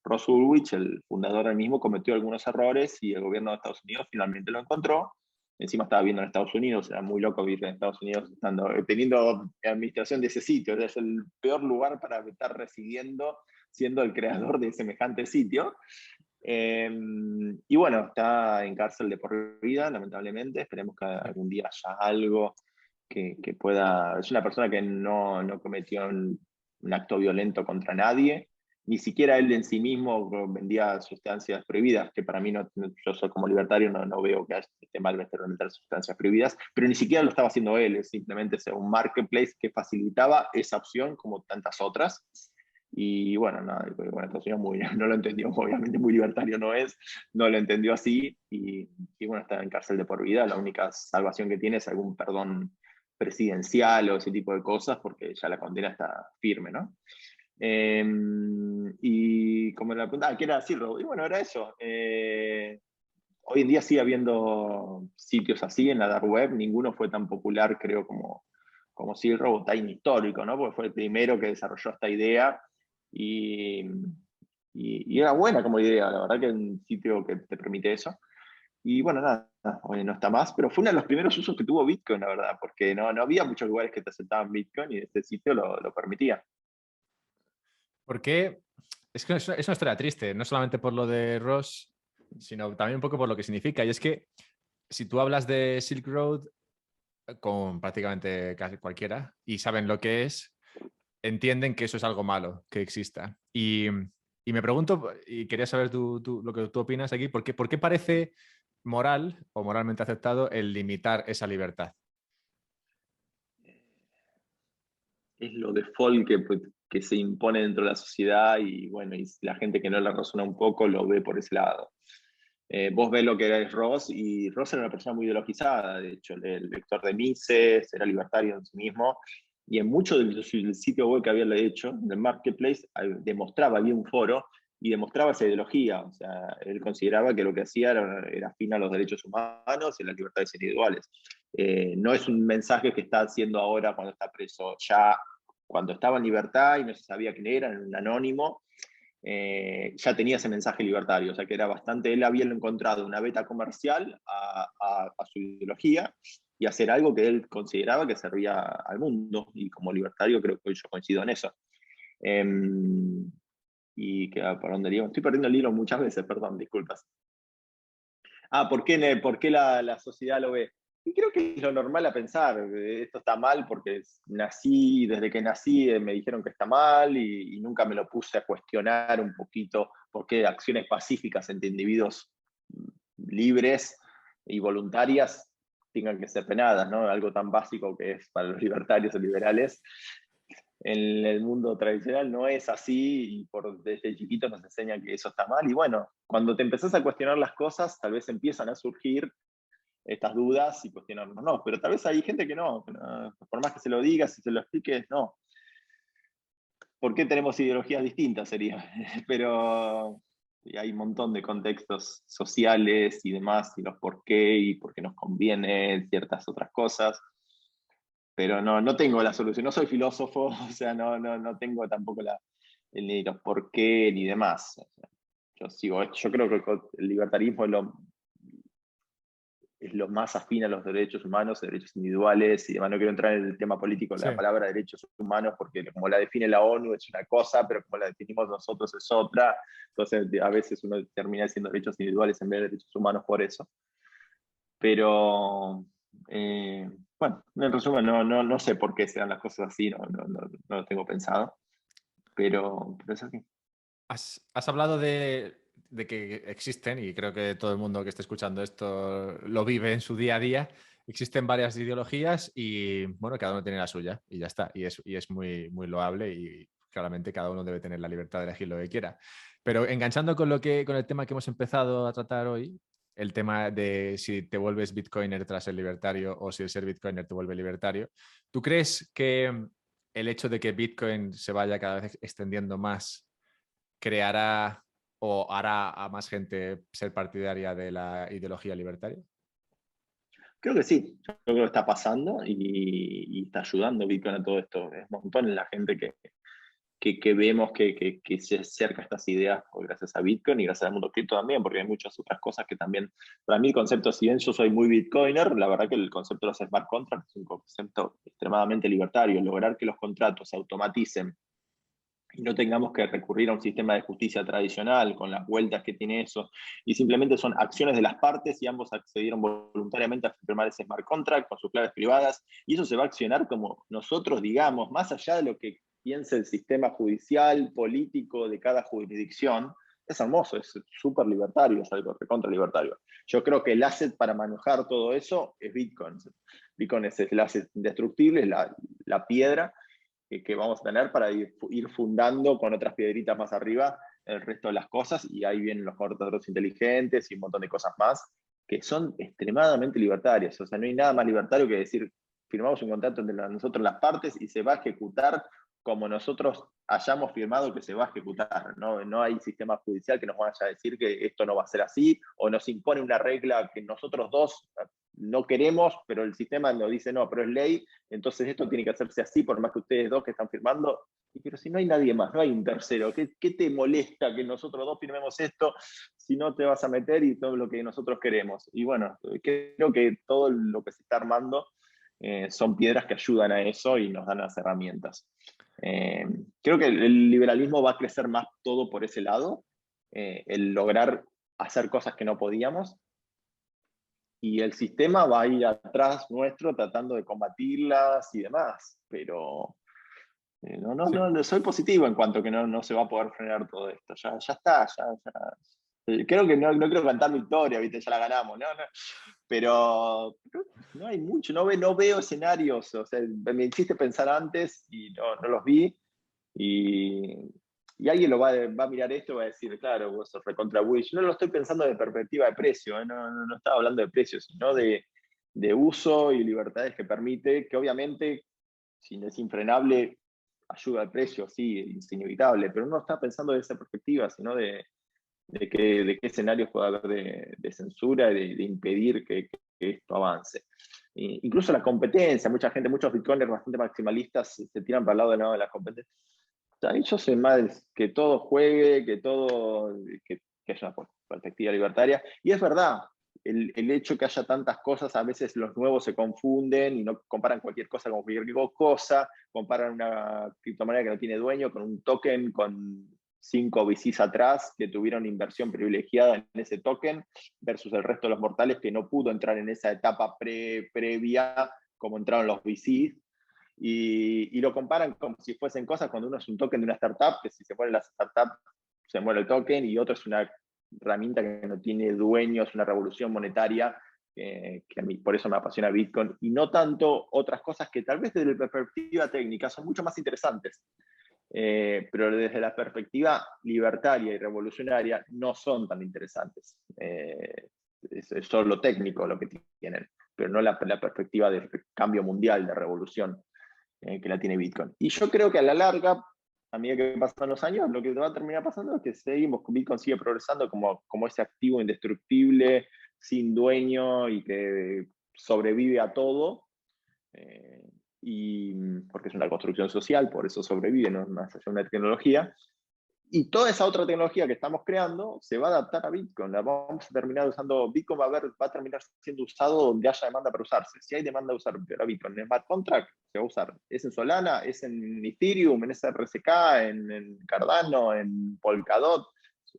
Ross Ulrich, el fundador del mismo, cometió algunos errores y el gobierno de Estados Unidos finalmente lo encontró Encima estaba viviendo en Estados Unidos, era muy loco vivir en Estados Unidos teniendo administración de ese sitio. Es el peor lugar para estar residiendo, siendo el creador de semejante sitio. Y bueno, está en cárcel de por vida, lamentablemente. Esperemos que algún día haya algo que pueda... Es una persona que no cometió un acto violento contra nadie, ni siquiera él en sí mismo vendía sustancias prohibidas, que para mí, yo soy como libertario, no veo que esté mal vender sustancias prohibidas, pero ni siquiera lo estaba haciendo él, es simplemente un marketplace que facilitaba esa opción como tantas otras. Y bueno, nada, bueno, Estados Unidos no lo entendió, obviamente muy libertario no lo entendió así, y bueno, está en cárcel de por vida. La única salvación que tiene es algún perdón presidencial o ese tipo de cosas, porque ya la condena está firme, ¿no? Y como la pregunta, ¿qué era Silro? Y bueno, era eso. Hoy en día sigue habiendo sitios así en la dark web, ninguno fue tan popular, creo, como Silro o Time Histórico, ¿no? Porque fue el primero que desarrolló esta idea y, y era buena como idea, la verdad que es un sitio que te permite eso. Y bueno, nada, hoy no está más, pero fue uno de los primeros usos que tuvo Bitcoin, la verdad, porque no había muchos lugares que te aceptaban Bitcoin y este sitio lo permitía. ¿Por qué? Es que es una historia triste, no solamente por lo de Ross, sino también un poco por lo que significa. Y es que si tú hablas de Silk Road con prácticamente casi cualquiera y saben lo que es, entienden que eso es algo malo, que exista. Y me pregunto, y quería saber lo que tú opinas aquí, ¿por qué parece moral o moralmente aceptado el limitar esa libertad? Es lo default que se impone dentro de la sociedad y bueno, y la gente que no la razona un poco lo ve por ese lado. Vos ves lo que era Ross, y Ross era una persona muy ideologizada, de hecho, el lector de Mises, era libertario en sí mismo, y en mucho del sitio web que había hecho, en el Marketplace, demostraba, había un foro, y demostraba esa ideología, o sea, él consideraba que lo que hacía era afín a los derechos humanos y las libertades individuales. No es un mensaje que está haciendo ahora cuando está preso, ya cuando estaba en libertad y no se sabía quién era, en un anónimo, ya tenía ese mensaje libertario, o sea que era bastante, él había encontrado una beta comercial a su ideología y hacer algo que él consideraba que servía al mundo, y como libertario creo que yo coincido en eso. Eh, y que, ¿por dónde digo? Estoy perdiendo el hilo muchas veces, perdón, disculpas. ¿Por qué la sociedad lo ve? Y creo que es lo normal a pensar, esto está mal porque desde que nací me dijeron que está mal y nunca me lo puse a cuestionar un poquito por qué acciones pacíficas entre individuos libres y voluntarias tengan que ser penadas, ¿no? Algo tan básico que es para los libertarios o liberales. En el mundo tradicional no es así, y desde chiquito nos enseñan que eso está mal, y bueno, cuando te empezás a cuestionar las cosas, tal vez empiezan a surgir estas dudas y cuestionarnos, no, pero tal vez hay gente que no, por más que se lo digas y se lo expliques, no. ¿Por qué tenemos ideologías distintas? Sería, pero hay un montón de contextos sociales y demás, y los y por qué nos conviene ciertas otras cosas, pero no tengo la solución, no soy filósofo, o sea, no tengo tampoco ni los por qué ni demás. O sea, yo creo que el libertarismo es lo más afín a los derechos humanos, derechos individuales y demás. No quiero entrar en el tema político, Sí. la palabra derechos humanos, porque como la define la ONU es una cosa, pero como la definimos nosotros es otra. Entonces, a veces uno termina diciendo derechos individuales en vez de derechos humanos por eso. Pero, bueno, en resumen, no sé por qué se dan las cosas así, no lo tengo pensado, pero es así. Has hablado de que existen, y creo que todo el mundo que esté escuchando esto lo vive en su día a día, existen varias ideologías y, bueno, cada uno tiene la suya y ya está. Y es muy, muy loable y claramente cada uno debe tener la libertad de elegir lo que quiera. Pero enganchando con el tema que hemos empezado a tratar hoy, el tema de si te vuelves bitcoiner tras ser libertario o si el ser bitcoiner te vuelve libertario, ¿tú crees que el hecho de que Bitcoin se vaya cada vez extendiendo más creará o hará a más gente ser partidaria de la ideología libertaria? Creo que sí, yo creo que está pasando y está ayudando Bitcoin a todo esto. Es un montón la gente que vemos que se acerca a estas ideas gracias a Bitcoin y gracias al mundo cripto también, porque hay muchas otras cosas que también, para mí el concepto, si bien yo soy muy Bitcoiner, la verdad que el concepto de los smart contracts es un concepto extremadamente libertario, lograr que los contratos se automaticen y no tengamos que recurrir a un sistema de justicia tradicional con las vueltas que tiene eso, y simplemente son acciones de las partes y ambos accedieron voluntariamente a firmar ese smart contract con sus claves privadas, y eso se va a accionar como nosotros digamos, más allá de lo que piense el sistema judicial, político de cada jurisdicción. Es hermoso, es súper libertario, es algo recontra libertario. Yo creo que el asset para manejar todo eso es Bitcoin. Bitcoin es el asset indestructible, la piedra que vamos a tener para ir fundando con otras piedritas más arriba el resto de las cosas, y ahí vienen los contratos inteligentes y un montón de cosas más que son extremadamente libertarias. O sea, no hay nada más libertario que decir, firmamos un contrato entre nosotros las partes y se va a ejecutar como nosotros hayamos firmado que se va a ejecutar. No hay sistema judicial que nos vaya a decir que esto no va a ser así, o nos impone una regla que nosotros dos no queremos, pero el sistema nos dice no, pero es ley, entonces esto tiene que hacerse así, por más que ustedes dos que están firmando. Pero si no hay nadie más, no hay un tercero, ¿qué te molesta que nosotros dos firmemos esto si no te vas a meter y todo lo que nosotros queremos? Y bueno, creo que todo lo que se está armando son piedras que ayudan a eso y nos dan las herramientas. Creo que el liberalismo va a crecer más todo por ese lado, el lograr hacer cosas que no podíamos, y el sistema va a ir atrás nuestro tratando de combatirlas y demás, pero no, soy positivo en cuanto que no se va a poder frenar todo esto, ya está, creo que no quiero cantar victoria, ¿viste? Ya la ganamos, pero no hay mucho, no veo escenarios, o sea, me hiciste pensar antes y no los vi, y alguien lo va a mirar esto y va a decir, claro, vos sos recontra Wish. No lo estoy pensando de perspectiva de precio, no estaba hablando de precio, sino de uso y libertades que permite, que obviamente, si es infrenable, ayuda al precio, sí, es inevitable, pero no está pensando de esa perspectiva, sino de qué escenarios puede haber de censura y de impedir que esto avance. Incluso la competencia, muchos bitcoiners bastante maximalistas se tiran para el lado de la competencia. Yo soy más que todo juegue, que haya una perspectiva libertaria. Y es verdad, el hecho que haya tantas cosas, a veces los nuevos se confunden y no comparan cualquier cosa con cualquier cosa, comparan una criptomoneda que no tiene dueño con un token con 5 VCs atrás que tuvieron inversión privilegiada en ese token versus el resto de los mortales que no pudo entrar en esa etapa previa como entraron los VCs. Y lo comparan como si fuesen cosas cuando uno es un token de una startup, que si se muere la startup, se muere el token, y otro es una herramienta que no tiene dueño, es una revolución monetaria, que a mí por eso me apasiona Bitcoin, y no tanto otras cosas que tal vez desde la perspectiva técnica son mucho más interesantes, pero desde la perspectiva libertaria y revolucionaria no son tan interesantes. Es solo lo técnico lo que tienen, pero no la perspectiva de cambio mundial, de revolución que la tiene Bitcoin. Y yo creo que a la larga, a medida que pasan los años, lo que va a terminar pasando es que Bitcoin sigue progresando como ese activo indestructible, sin dueño y que sobrevive a todo, y porque es una construcción social, por eso sobrevive, no es más allá de una tecnología. Y toda esa otra tecnología que estamos creando se va a adaptar a Bitcoin. La vamos a terminar usando, Bitcoin va a terminar siendo usado donde haya demanda para usarse. Si hay demanda de usar Bitcoin en Smart Contract, se va a usar. Es en Solana, es en Ethereum, en SRCK, en Cardano, en Polkadot,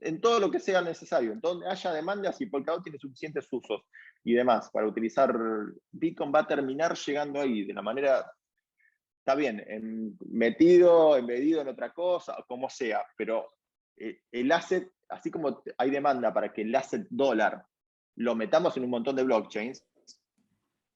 en todo lo que sea necesario. En donde haya demanda, si Polkadot tiene suficientes usos y demás para utilizar Bitcoin, va a terminar llegando ahí de la manera... Está bien, embedido en otra cosa, como sea, pero el asset, así como hay demanda para que el asset dólar lo metamos en un montón de blockchains,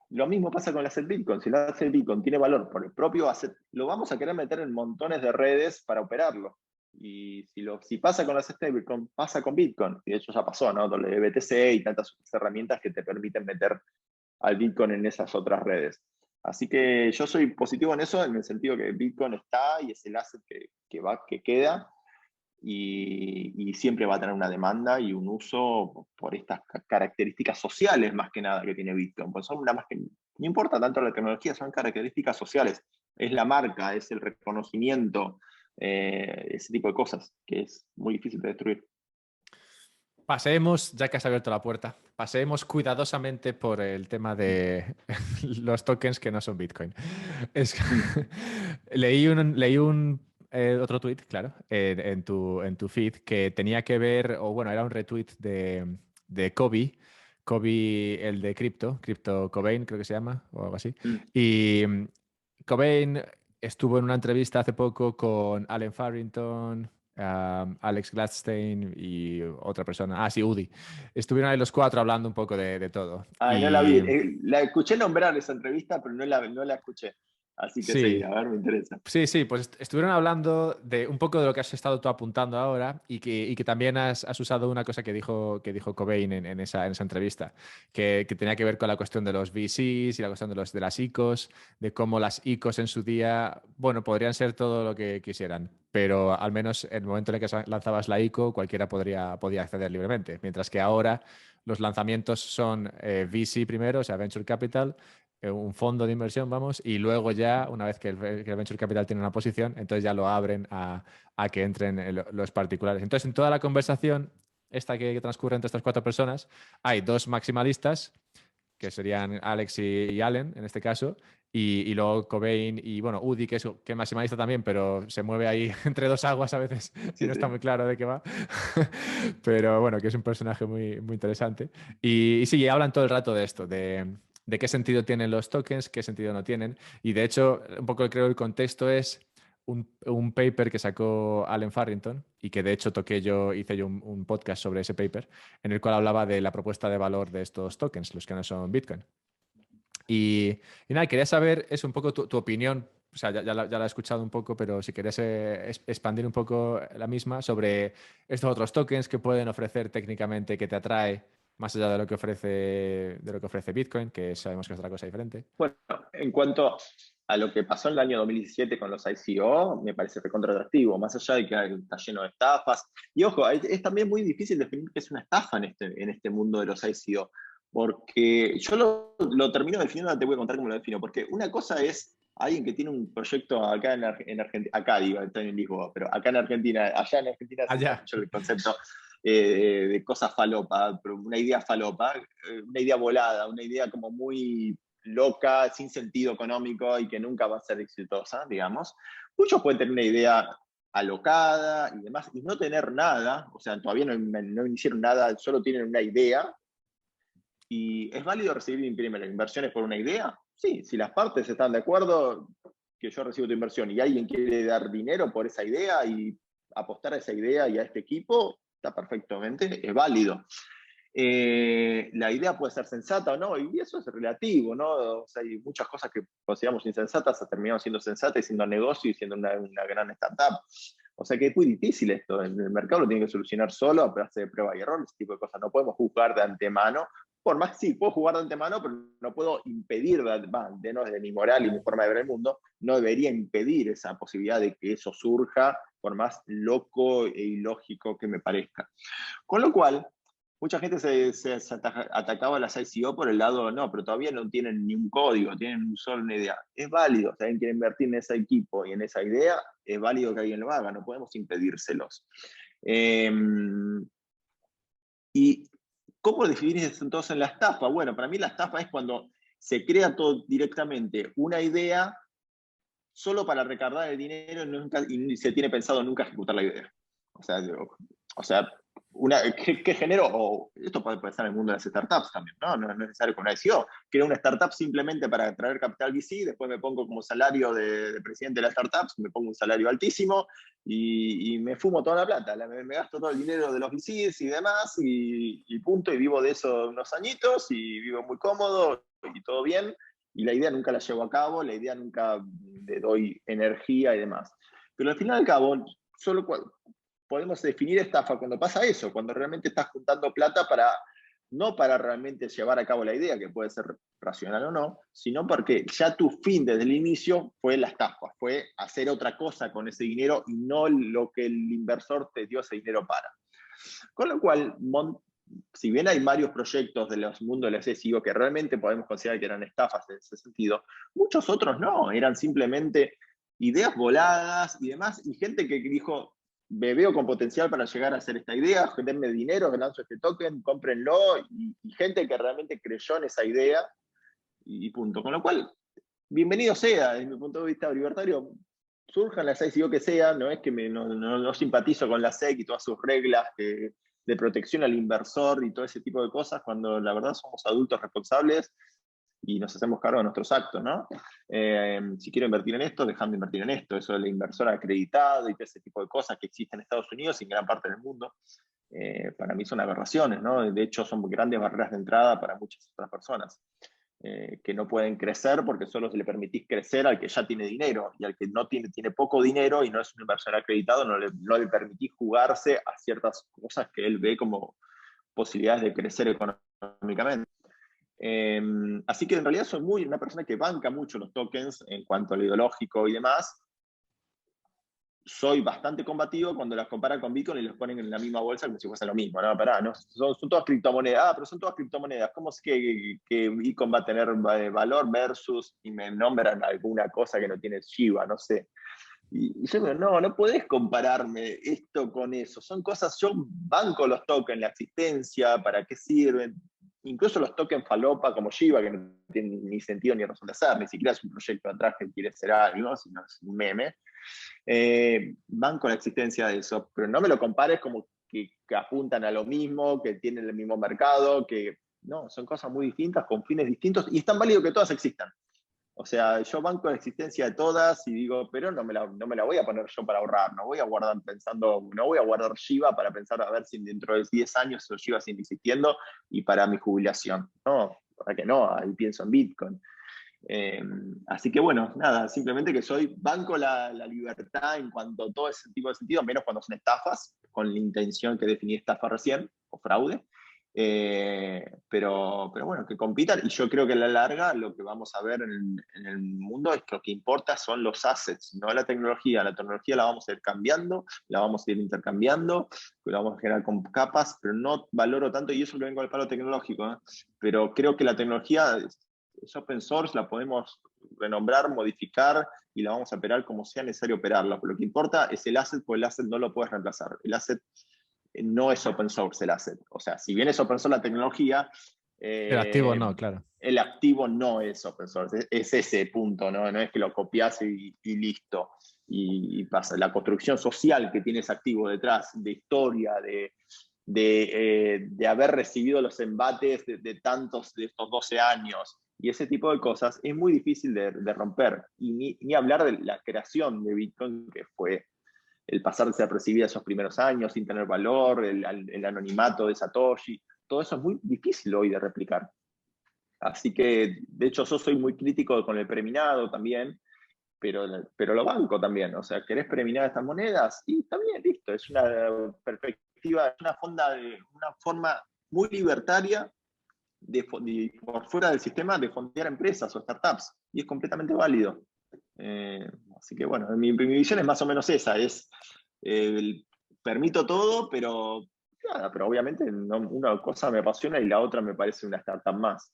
lo mismo pasa con el asset Bitcoin. Si el asset Bitcoin tiene valor por el propio asset, lo vamos a querer meter en montones de redes para operarlo. Y si pasa con las stablecoin, pasa con Bitcoin. Y de hecho ya pasó, ¿no? WBTC y tantas herramientas que te permiten meter al Bitcoin en esas otras redes. Así que yo soy positivo en eso, en el sentido que Bitcoin está y es el asset que queda, y siempre va a tener una demanda y un uso por estas características sociales más que nada que tiene Bitcoin. Pues son más que, no importa tanto la tecnología, son características sociales. Es la marca, es el reconocimiento ese tipo de cosas, que es muy difícil de destruir. Pasemos, ya que has abierto la puerta, pasemos cuidadosamente por el tema de los tokens que no son Bitcoin. Es que leí un otro tweet, claro, en tu feed, que tenía que ver, o bueno, era un retweet de Kobe, el de Crypto Cobain, creo que se llama, o algo así. Mm. Y Cobain estuvo en una entrevista hace poco con Allen Farrington, Alex Gladstein y otra persona. Ah, sí, Udi. Estuvieron ahí los cuatro hablando un poco de todo. Ay, no la vi. Y La escuché nombrar esa entrevista, pero no la escuché. Así que sí, sí, a ver, me interesa. sí, sí, pues estuvieron hablando de un poco de lo que has estado tú apuntando ahora y que también has usado una cosa que dijo Cobain en esa entrevista, que tenía que ver con la cuestión de los VCs y la cuestión de las ICOs, de cómo las ICOs en su día, bueno, podrían ser todo lo que quisieran, pero al menos en el momento en el que lanzabas la ICO, cualquiera podía acceder libremente, mientras que ahora los lanzamientos son VC primero, o sea, Venture Capital, un fondo de inversión, vamos, y luego ya, una vez que el Venture Capital tiene una posición, entonces ya lo abren a que entren los particulares. Entonces, en toda la conversación, esta que transcurre entre estas cuatro personas, hay dos maximalistas, que serían Alex y Allen, en este caso, y luego Cobain y, bueno, Udi, que es maximalista también, pero se mueve ahí entre dos aguas a veces y Sí, no está sí. muy claro de qué va. Pero bueno, que es un personaje muy interesante. Y sí, hablan todo el rato de esto, de qué sentido tienen los tokens, qué sentido no tienen. Y de hecho, un poco creo el contexto es un paper que sacó Allen Farrington y que de hecho hice yo un podcast sobre ese paper en el cual hablaba de la propuesta de valor de estos tokens, los que no son Bitcoin. Y nada, quería saber es un poco tu opinión, o sea, ya la he escuchado un poco, pero si querés expandir un poco la misma sobre estos otros tokens que pueden ofrecer técnicamente que te atrae más allá de lo que ofrece Bitcoin, que sabemos que es otra cosa diferente. Bueno, en cuanto a lo que pasó en el año 2017 con los ICO, me parece recontra atractivo, más allá de que está lleno de estafas. Y ojo, es también muy difícil definir qué es una estafa en este mundo de los ICO, porque yo lo termino definiendo, te voy a contar cómo lo defino, porque una cosa es alguien que tiene un proyecto acá en Argentina, acá digo, está en Lisboa, pero acá en Argentina, allá en Argentina se usa Allá. mucho el concepto de cosas falopa, una idea falopa, una idea volada, una idea como muy loca, sin sentido económico y que nunca va a ser exitosa, digamos. Muchos pueden tener una idea alocada y demás, y no tener nada, o sea, todavía no hicieron nada, solo tienen una idea. ¿Y es válido recibir primero inversiones por una idea? Sí, si las partes están de acuerdo que yo recibo tu inversión y alguien quiere dar dinero por esa idea y apostar a esa idea y a este equipo, está perfectamente, es válido. La idea puede ser sensata o no, y eso es relativo, ¿no? O sea, hay muchas cosas que consideramos insensatas, terminamos siendo sensatas y siendo negocio y siendo una gran startup. O sea que es muy difícil esto, el mercado lo tiene que solucionar solo a base de prueba y error, ese tipo de cosas. No podemos juzgar de antemano, por más que sí, puedo jugar de antemano, pero no puedo impedir, desde mi moral y mi forma de ver el mundo, no debería impedir esa posibilidad de que eso surja, por más loco e ilógico que me parezca. Con lo cual, mucha gente se atacaba a las ICO por el lado, no, pero todavía no tienen ni un código, tienen solo una idea. Es válido, si alguien quiere invertir en ese equipo y en esa idea, es válido que alguien lo haga, no podemos impedírselos. Eh, ¿Y cómo definir entonces la estafa? Bueno, para mí la estafa es cuando se crea todo directamente una idea solo para recargar el dinero y ni se tiene pensado nunca ejecutar la idea. O sea ¿qué genero? Esto puede estar en el mundo de las startups también, ¿no? No es necesario con una ICO. Creo una startup simplemente para atraer capital VC, después me pongo como salario de presidente de la startup, me pongo un salario altísimo y me fumo toda la plata, me gasto todo el dinero de los VCs y demás y punto, y vivo de eso unos añitos y vivo muy cómodo y todo bien, y la idea nunca la llevo a cabo, la idea nunca le doy energía y demás. Pero al final y al cabo, solo podemos definir estafa cuando pasa eso, cuando realmente estás juntando plata no para realmente llevar a cabo la idea, que puede ser racional o no, sino porque ya tu fin desde el inicio fue la estafa, fue hacer otra cosa con ese dinero y no lo que el inversor te dio ese dinero para. Con lo cual, si bien hay varios proyectos de los mundos de las SEO que realmente podemos considerar que eran estafas en ese sentido, muchos otros no, eran simplemente ideas voladas y demás, y gente que dijo, me veo con potencial para llegar a hacer esta idea, denme dinero, que lanzo este token, cómprenlo, y gente que realmente creyó en esa idea, y punto. Con lo cual, bienvenido sea, desde mi punto de vista libertario, surjan las ICO que sean, no es que no simpatizo con la SEC y todas sus reglas de protección al inversor y todo ese tipo de cosas, cuando la verdad somos adultos responsables y nos hacemos cargo de nuestros actos, ¿no? Si quiero invertir en esto, dejando de invertir en esto, eso del inversor acreditado y todo ese tipo de cosas que existen en Estados Unidos y en gran parte del mundo, para mí son aberraciones, ¿no? De hecho, son grandes barreras de entrada para muchas otras personas. Que no pueden crecer porque solo se le permitís crecer al que ya tiene dinero, y al que no tiene poco dinero y no es un inversor acreditado, no le permitís jugarse a ciertas cosas que él ve como posibilidades de crecer económicamente. Así que en realidad soy una persona que banca mucho los tokens en cuanto a lo ideológico y demás. Soy bastante combativo cuando las comparan con Bitcoin y los ponen en la misma bolsa como si fuese lo mismo. No, pará, no, son todas criptomonedas. Pero son todas criptomonedas. ¿Cómo es que Bitcoin va a tener valor versus, y me nombran alguna cosa que no tiene Shiba, no sé? Y yo digo, no podés compararme esto con eso. Son cosas, yo banco los tokens, la existencia, para qué sirven. Incluso los tokens falopa como Shiba, que no tienen ni sentido ni razón de ser, ni siquiera es un proyecto atrás que quiere ser algo, sino es un meme. Banco la existencia de eso, pero no me lo compares como que apuntan a lo mismo, que tienen el mismo mercado, que no, son cosas muy distintas, con fines distintos, y es tan válido que todas existan. O sea, yo banco la existencia de todas y digo, pero no me la voy a poner yo para ahorrar, no voy a guardar Shiba para pensar a ver si dentro de 10 años esos Shiba siguen existiendo y para mi jubilación. No, para que no, ahí pienso en Bitcoin. Así que bueno, nada, simplemente que soy banco la libertad en cuanto a todo ese tipo de sentido, menos cuando son estafas, con la intención que definí estafa recién, o fraude. Pero bueno, que compitan, y yo creo que a la larga lo que vamos a ver en el mundo es que lo que importa son los assets, no la tecnología. La tecnología la vamos a ir cambiando, la vamos a ir intercambiando, la vamos a generar con capas, pero no valoro tanto, y eso que vengo al palo tecnológico, ¿eh? Pero creo que la tecnología es open source, la podemos renombrar, modificar y la vamos a operar como sea necesario operarla. Pero lo que importa es el asset, porque el asset no lo puedes reemplazar. El asset no es open source el asset. O sea, si bien es open source la tecnología, El activo no, claro. el activo no es open source. Es ese punto, ¿no? No es que lo copias y listo. Y pasa. La construcción social que tiene ese activo detrás, de historia, de haber recibido los embates de tantos de estos 12 años y ese tipo de cosas, es muy difícil de romper. Y ni hablar de la creación de Bitcoin, que fue el pasar desapercibida esos primeros años sin tener valor, el anonimato de Satoshi, todo eso es muy difícil hoy de replicar. Así que, de hecho, yo soy muy crítico con el preminado también, pero lo banco también. O sea, ¿querés preminar estas monedas? Y está bien, listo. Es una perspectiva, es una forma muy libertaria por fuera del sistema de fondear empresas o startups. Y es completamente válido. Así que bueno, mi visión es más o menos esa, permito todo, pero nada, pero obviamente una cosa me apasiona y la otra me parece una startup más.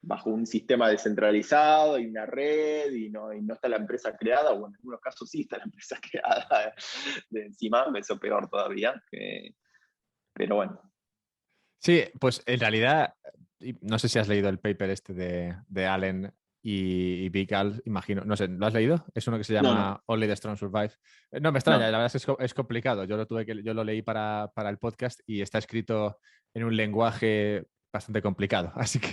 Bajo un sistema descentralizado y una red y no está la empresa creada, o en algunos casos sí está la empresa creada de encima, eso peor todavía. Pero bueno. Sí, pues en realidad, no sé si has leído el paper este de Allen y Big Al, imagino. No sé, ¿lo has leído? Es uno que se llama No. Only the Strong Survive. No me extraña, la No. verdad es que es complicado. Yo lo leí para el podcast y está escrito en un lenguaje bastante complicado, así que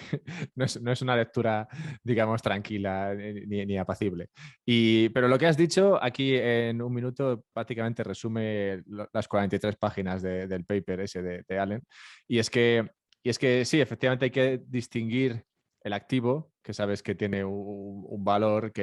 no es una lectura, digamos, tranquila ni apacible. Pero lo que has dicho aquí en un minuto prácticamente resume las 43 páginas del paper ese de Allen. Y es que sí, efectivamente hay que distinguir el activo, que sabes que tiene un valor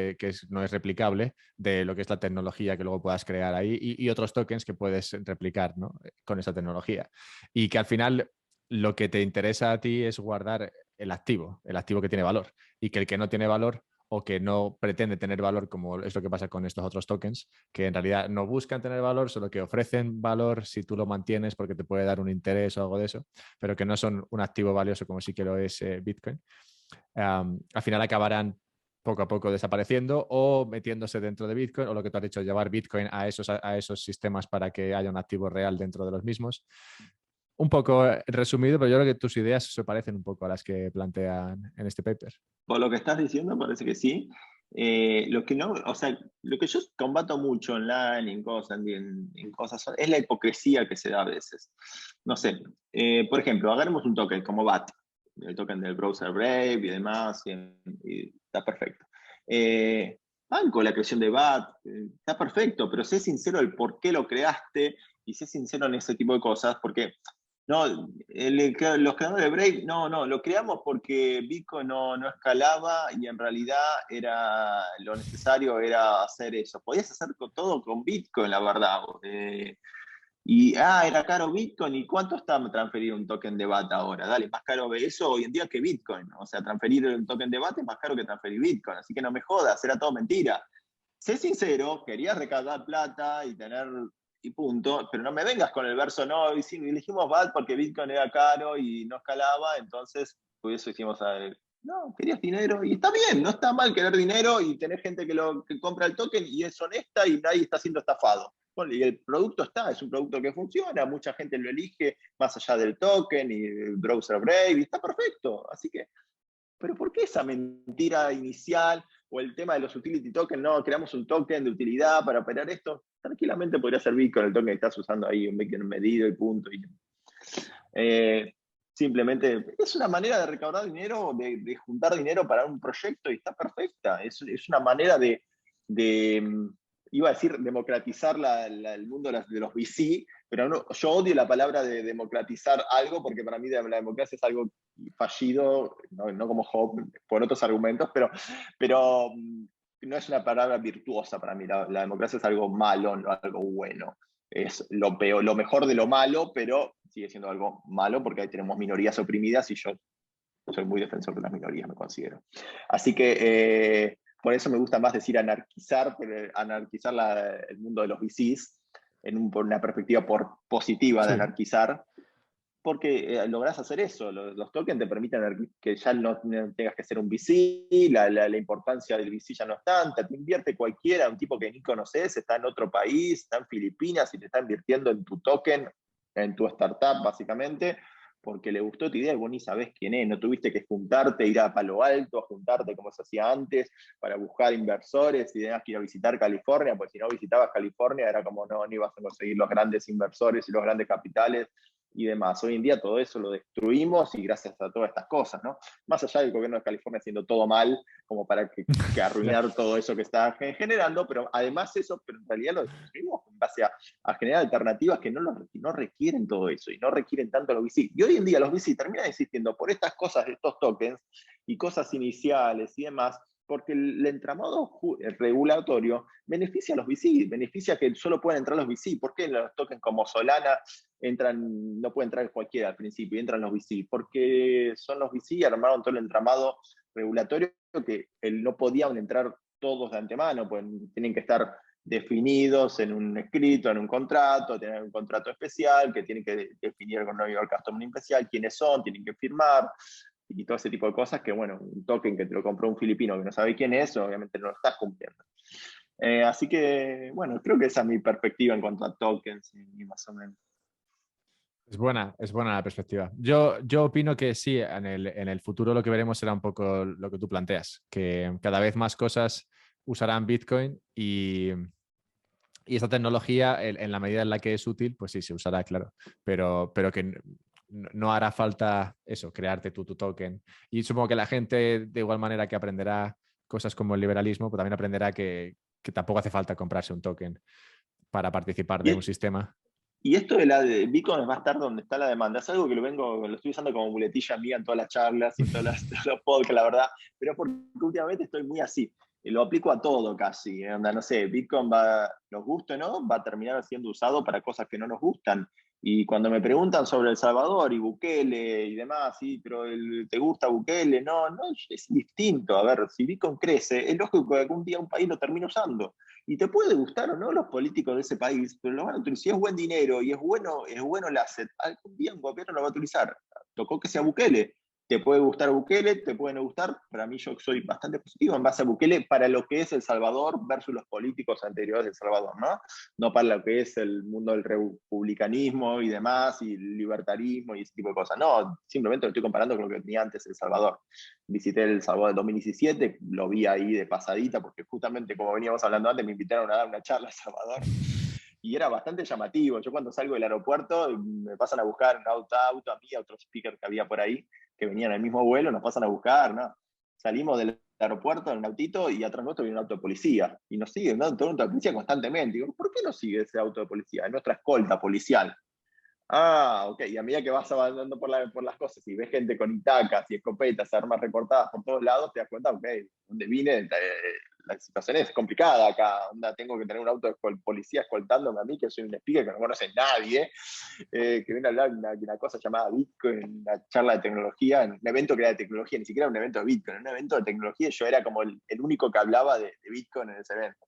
no es replicable, de lo que es la tecnología que luego puedas crear ahí, y otros tokens que puedes replicar, ¿no?, con esa tecnología. Y que al final lo que te interesa a ti es guardar el activo que tiene valor, y que el que no tiene valor o que no pretende tener valor, como es lo que pasa con estos otros tokens, que en realidad no buscan tener valor, solo que ofrecen valor si tú lo mantienes porque te puede dar un interés o algo de eso, pero que no son un activo valioso como sí que lo es Bitcoin. Al final acabarán poco a poco desapareciendo o metiéndose dentro de Bitcoin, o lo que tú has dicho, llevar Bitcoin a esos sistemas para que haya un activo real dentro de los mismos. Un poco resumido, pero yo creo que tus ideas se parecen un poco a las que plantean en este paper. Por lo que estás diciendo, parece que sí. Lo que no, o sea, lo que yo combato mucho online, en cosas, es la hipocresía que se da a veces. No sé, por ejemplo, agarremos un token como BAT, el token del browser Brave y demás, y está perfecto. Banco la creación de BAT, está perfecto, pero sé sincero el por qué lo creaste y sé sincero en ese tipo de cosas, porque no, los creadores de Brave, no, lo creamos porque Bitcoin no escalaba y en realidad lo necesario era hacer eso. Podías hacer todo con Bitcoin, la verdad. Era caro Bitcoin, ¿y cuánto está transferir un token de BAT ahora? Dale, más caro eso hoy en día que Bitcoin. O sea, transferir un token de BAT es más caro que transferir Bitcoin, así que no me jodas, era todo mentira. Sé sincero, querías recaudar plata y tener y punto, pero no me vengas con el verso, no, y sí, elegimos BAT porque Bitcoin era caro y no escalaba, entonces por eso hicimos no, querías dinero y está bien, no está mal querer dinero y tener gente que compra el token y es honesta y nadie está siendo estafado. Bueno, y el producto es un producto que funciona, mucha gente lo elige más allá del token y el browser Brave, y está perfecto, así que pero ¿por qué esa mentira inicial o el tema de los utility tokens? No, creamos un token de utilidad para operar esto. Tranquilamente podría servir con el token que estás usando ahí, un Bitcoin medido y punto. Eh, Simplemente es una manera de recaudar dinero, de juntar dinero para un proyecto y está perfecta. Es una manera iba a decir, democratizar el mundo de los VC, pero yo odio la palabra de democratizar algo porque para mí la democracia es algo fallido, no como Hobbes, por otros argumentos, pero no es una palabra virtuosa para mí. La democracia es algo malo, no algo bueno. Es lo peor, lo mejor de lo malo, pero sigue siendo algo malo porque ahí tenemos minorías oprimidas y yo soy muy defensor de las minorías, me considero. Así que por eso me gusta más decir anarquizar el mundo de los VCs por una perspectiva positiva de Sí. anarquizar, porque lográs hacer eso. Los tokens te permiten que ya no tengas que ser un VC, la importancia del VC ya no es tanta, te invierte cualquiera, un tipo que ni conoces, está en otro país, está en Filipinas y te está invirtiendo en tu token, en tu startup básicamente, porque le gustó tu idea y vos ni sabés quién es, no tuviste que juntarte, ir a Palo Alto, a juntarte como se hacía antes, para buscar inversores y tenías que ir a visitar California, pues si no visitabas California era como no ibas a conseguir los grandes inversores y los grandes capitales y demás. Hoy en día todo eso lo destruimos y gracias a todas estas cosas, ¿no? Más allá del gobierno de California haciendo todo mal, como para que arruinar todo eso que está generando, pero además eso, pero en realidad lo destruimos en base a generar alternativas que no requieren todo eso y no requieren tanto los VC. Y hoy en día los VC terminan existiendo por estas cosas, estos tokens y cosas iniciales y demás, porque el entramado regulatorio beneficia a los VC, beneficia que solo pueden entrar los VC. ¿Por qué los tokens como Solana no puede entrar cualquiera al principio, entran los VC? Porque son los VC y armaron todo el entramado regulatorio que no podían entrar todos de antemano, pues tienen que estar definidos en un escrito, en un contrato, tener un contrato especial, que tienen que definir con New York Customer especial quiénes son, tienen que firmar, y todo ese tipo de cosas que, bueno, un token que te lo compró un filipino que no sabe quién es, obviamente no lo estás cumpliendo. Así que, bueno, creo que esa es mi perspectiva en cuanto a tokens y más o menos. Es buena la perspectiva. Yo opino que sí, en el futuro lo que veremos será un poco lo que tú planteas, que cada vez más cosas usarán Bitcoin y esta tecnología, en la medida en la que es útil, pues sí, se usará, claro, pero que no hará falta eso, crearte tu token. Y supongo que la gente, de igual manera que aprenderá cosas como el liberalismo, pues también aprenderá que tampoco hace falta comprarse un token para participar de un Y, sistema. y esto de Bitcoin va a estar donde está la demanda. Es algo que lo estoy usando como muletilla mía en todas las charlas y en todos los podcasts, la verdad, pero porque últimamente estoy muy así. Lo aplico a todo casi. No sé, Bitcoin nos guste o no, va a terminar siendo usado para cosas que no nos gustan. Y cuando me preguntan sobre El Salvador y Bukele y demás, sí, pero ¿te gusta Bukele? No, es distinto. A ver, si Bitcoin crece, es lógico que algún día un país lo termine usando. Y te puede gustar o no los políticos de ese país, pero lo van a utilizar. Si es buen dinero y es bueno el asset, algún día un gobierno lo va a utilizar. Tocó que sea Bukele, te puede gustar Bukele, te puede no gustar. Para mí yo soy bastante positivo en base a Bukele para lo que es El Salvador versus los políticos anteriores de El Salvador, ¿no? No para lo que es el mundo del republicanismo y demás, y el libertarismo y ese tipo de cosas. No, simplemente lo estoy comparando con lo que tenía antes El Salvador. Visité El Salvador en 2017, lo vi ahí de pasadita, porque justamente como veníamos hablando antes, me invitaron a dar una charla a El Salvador y era bastante llamativo. Yo cuando salgo del aeropuerto me pasan a buscar un auto a mí, a otros speakers que había por ahí, que venían en el mismo vuelo, nos pasan a buscar, ¿no? Salimos del aeropuerto en un autito y atrás nuestro viene un auto de policía. Y nos siguen dando todo un auto de policía constantemente. Digo, ¿por qué nos sigue ese auto de policía? Es nuestra escolta policial. Ah, ok. Y a medida que vas avanzando por las cosas y ves gente con itacas y escopetas, armas recortadas por todos lados, te das cuenta, ok, donde vine, la situación es complicada acá. Onda, tengo que tener un auto de policía escoltándome a mí, que soy un speaker que no conoce nadie, que viene a hablar de una cosa llamada Bitcoin, una charla de tecnología, en un evento que era de tecnología, ni siquiera un evento de Bitcoin, un evento de tecnología, y yo era como el único que hablaba de Bitcoin en ese evento.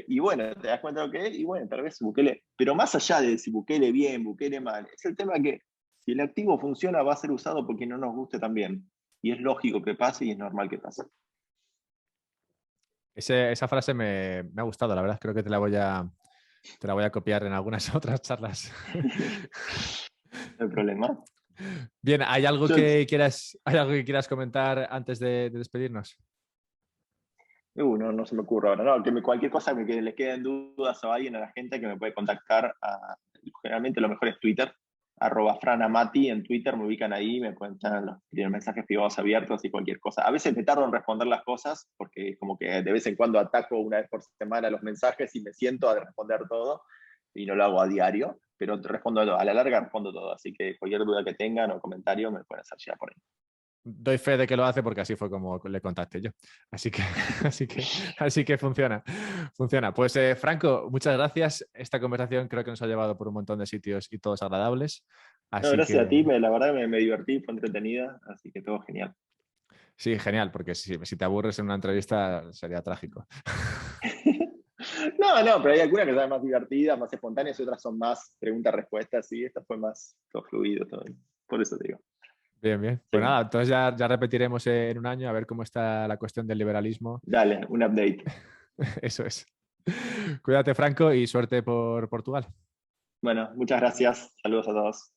Y bueno, te das cuenta de lo que es, y bueno, tal vez Bukele, pero más allá de si Bukele bien, Bukele mal, es el tema que si el activo funciona va a ser usado porque no nos guste también. Y es lógico que pase y es normal que pase. Esa frase me ha gustado, la verdad. Creo que te la voy a copiar en algunas otras charlas. No hay problema. Bien, Yo, hay algo que quieras comentar antes de despedirnos? no se me ocurre ahora. No, cualquier cosa que les queden dudas a alguien, a la gente que me puede contactar, generalmente lo mejor es Twitter, @franamati en Twitter, me ubican ahí, me cuentan los mensajes privados abiertos y cualquier cosa. A veces me tardo en responder las cosas porque es como que de vez en cuando ataco una vez por semana los mensajes y me siento a responder todo y no lo hago a diario, pero respondo a la larga respondo todo, así que cualquier duda que tengan o comentario me pueden hacer llegar por ahí. Doy fe de que lo hace porque así fue como le contacté yo. Así que, así que funciona. Funciona. Pues Franco, muchas gracias. Esta conversación creo que nos ha llevado por un montón de sitios y todos agradables. No, Así gracias a ti, que la verdad me divertí, fue entretenida, así que todo genial. sí, genial, porque si te aburres en una entrevista sería trágico. No, pero hay algunas que son más divertidas, más espontáneas y otras son más preguntas-respuestas, y esta fue más todo fluido, todo. Por eso te digo. Bien, bien. Pues Sí. nada, entonces ya repetiremos en un año a ver cómo está la cuestión del liberalismo. Dale, un update. Eso es. Cuídate, Franco, y suerte por Portugal. Bueno, muchas gracias. Saludos a todos.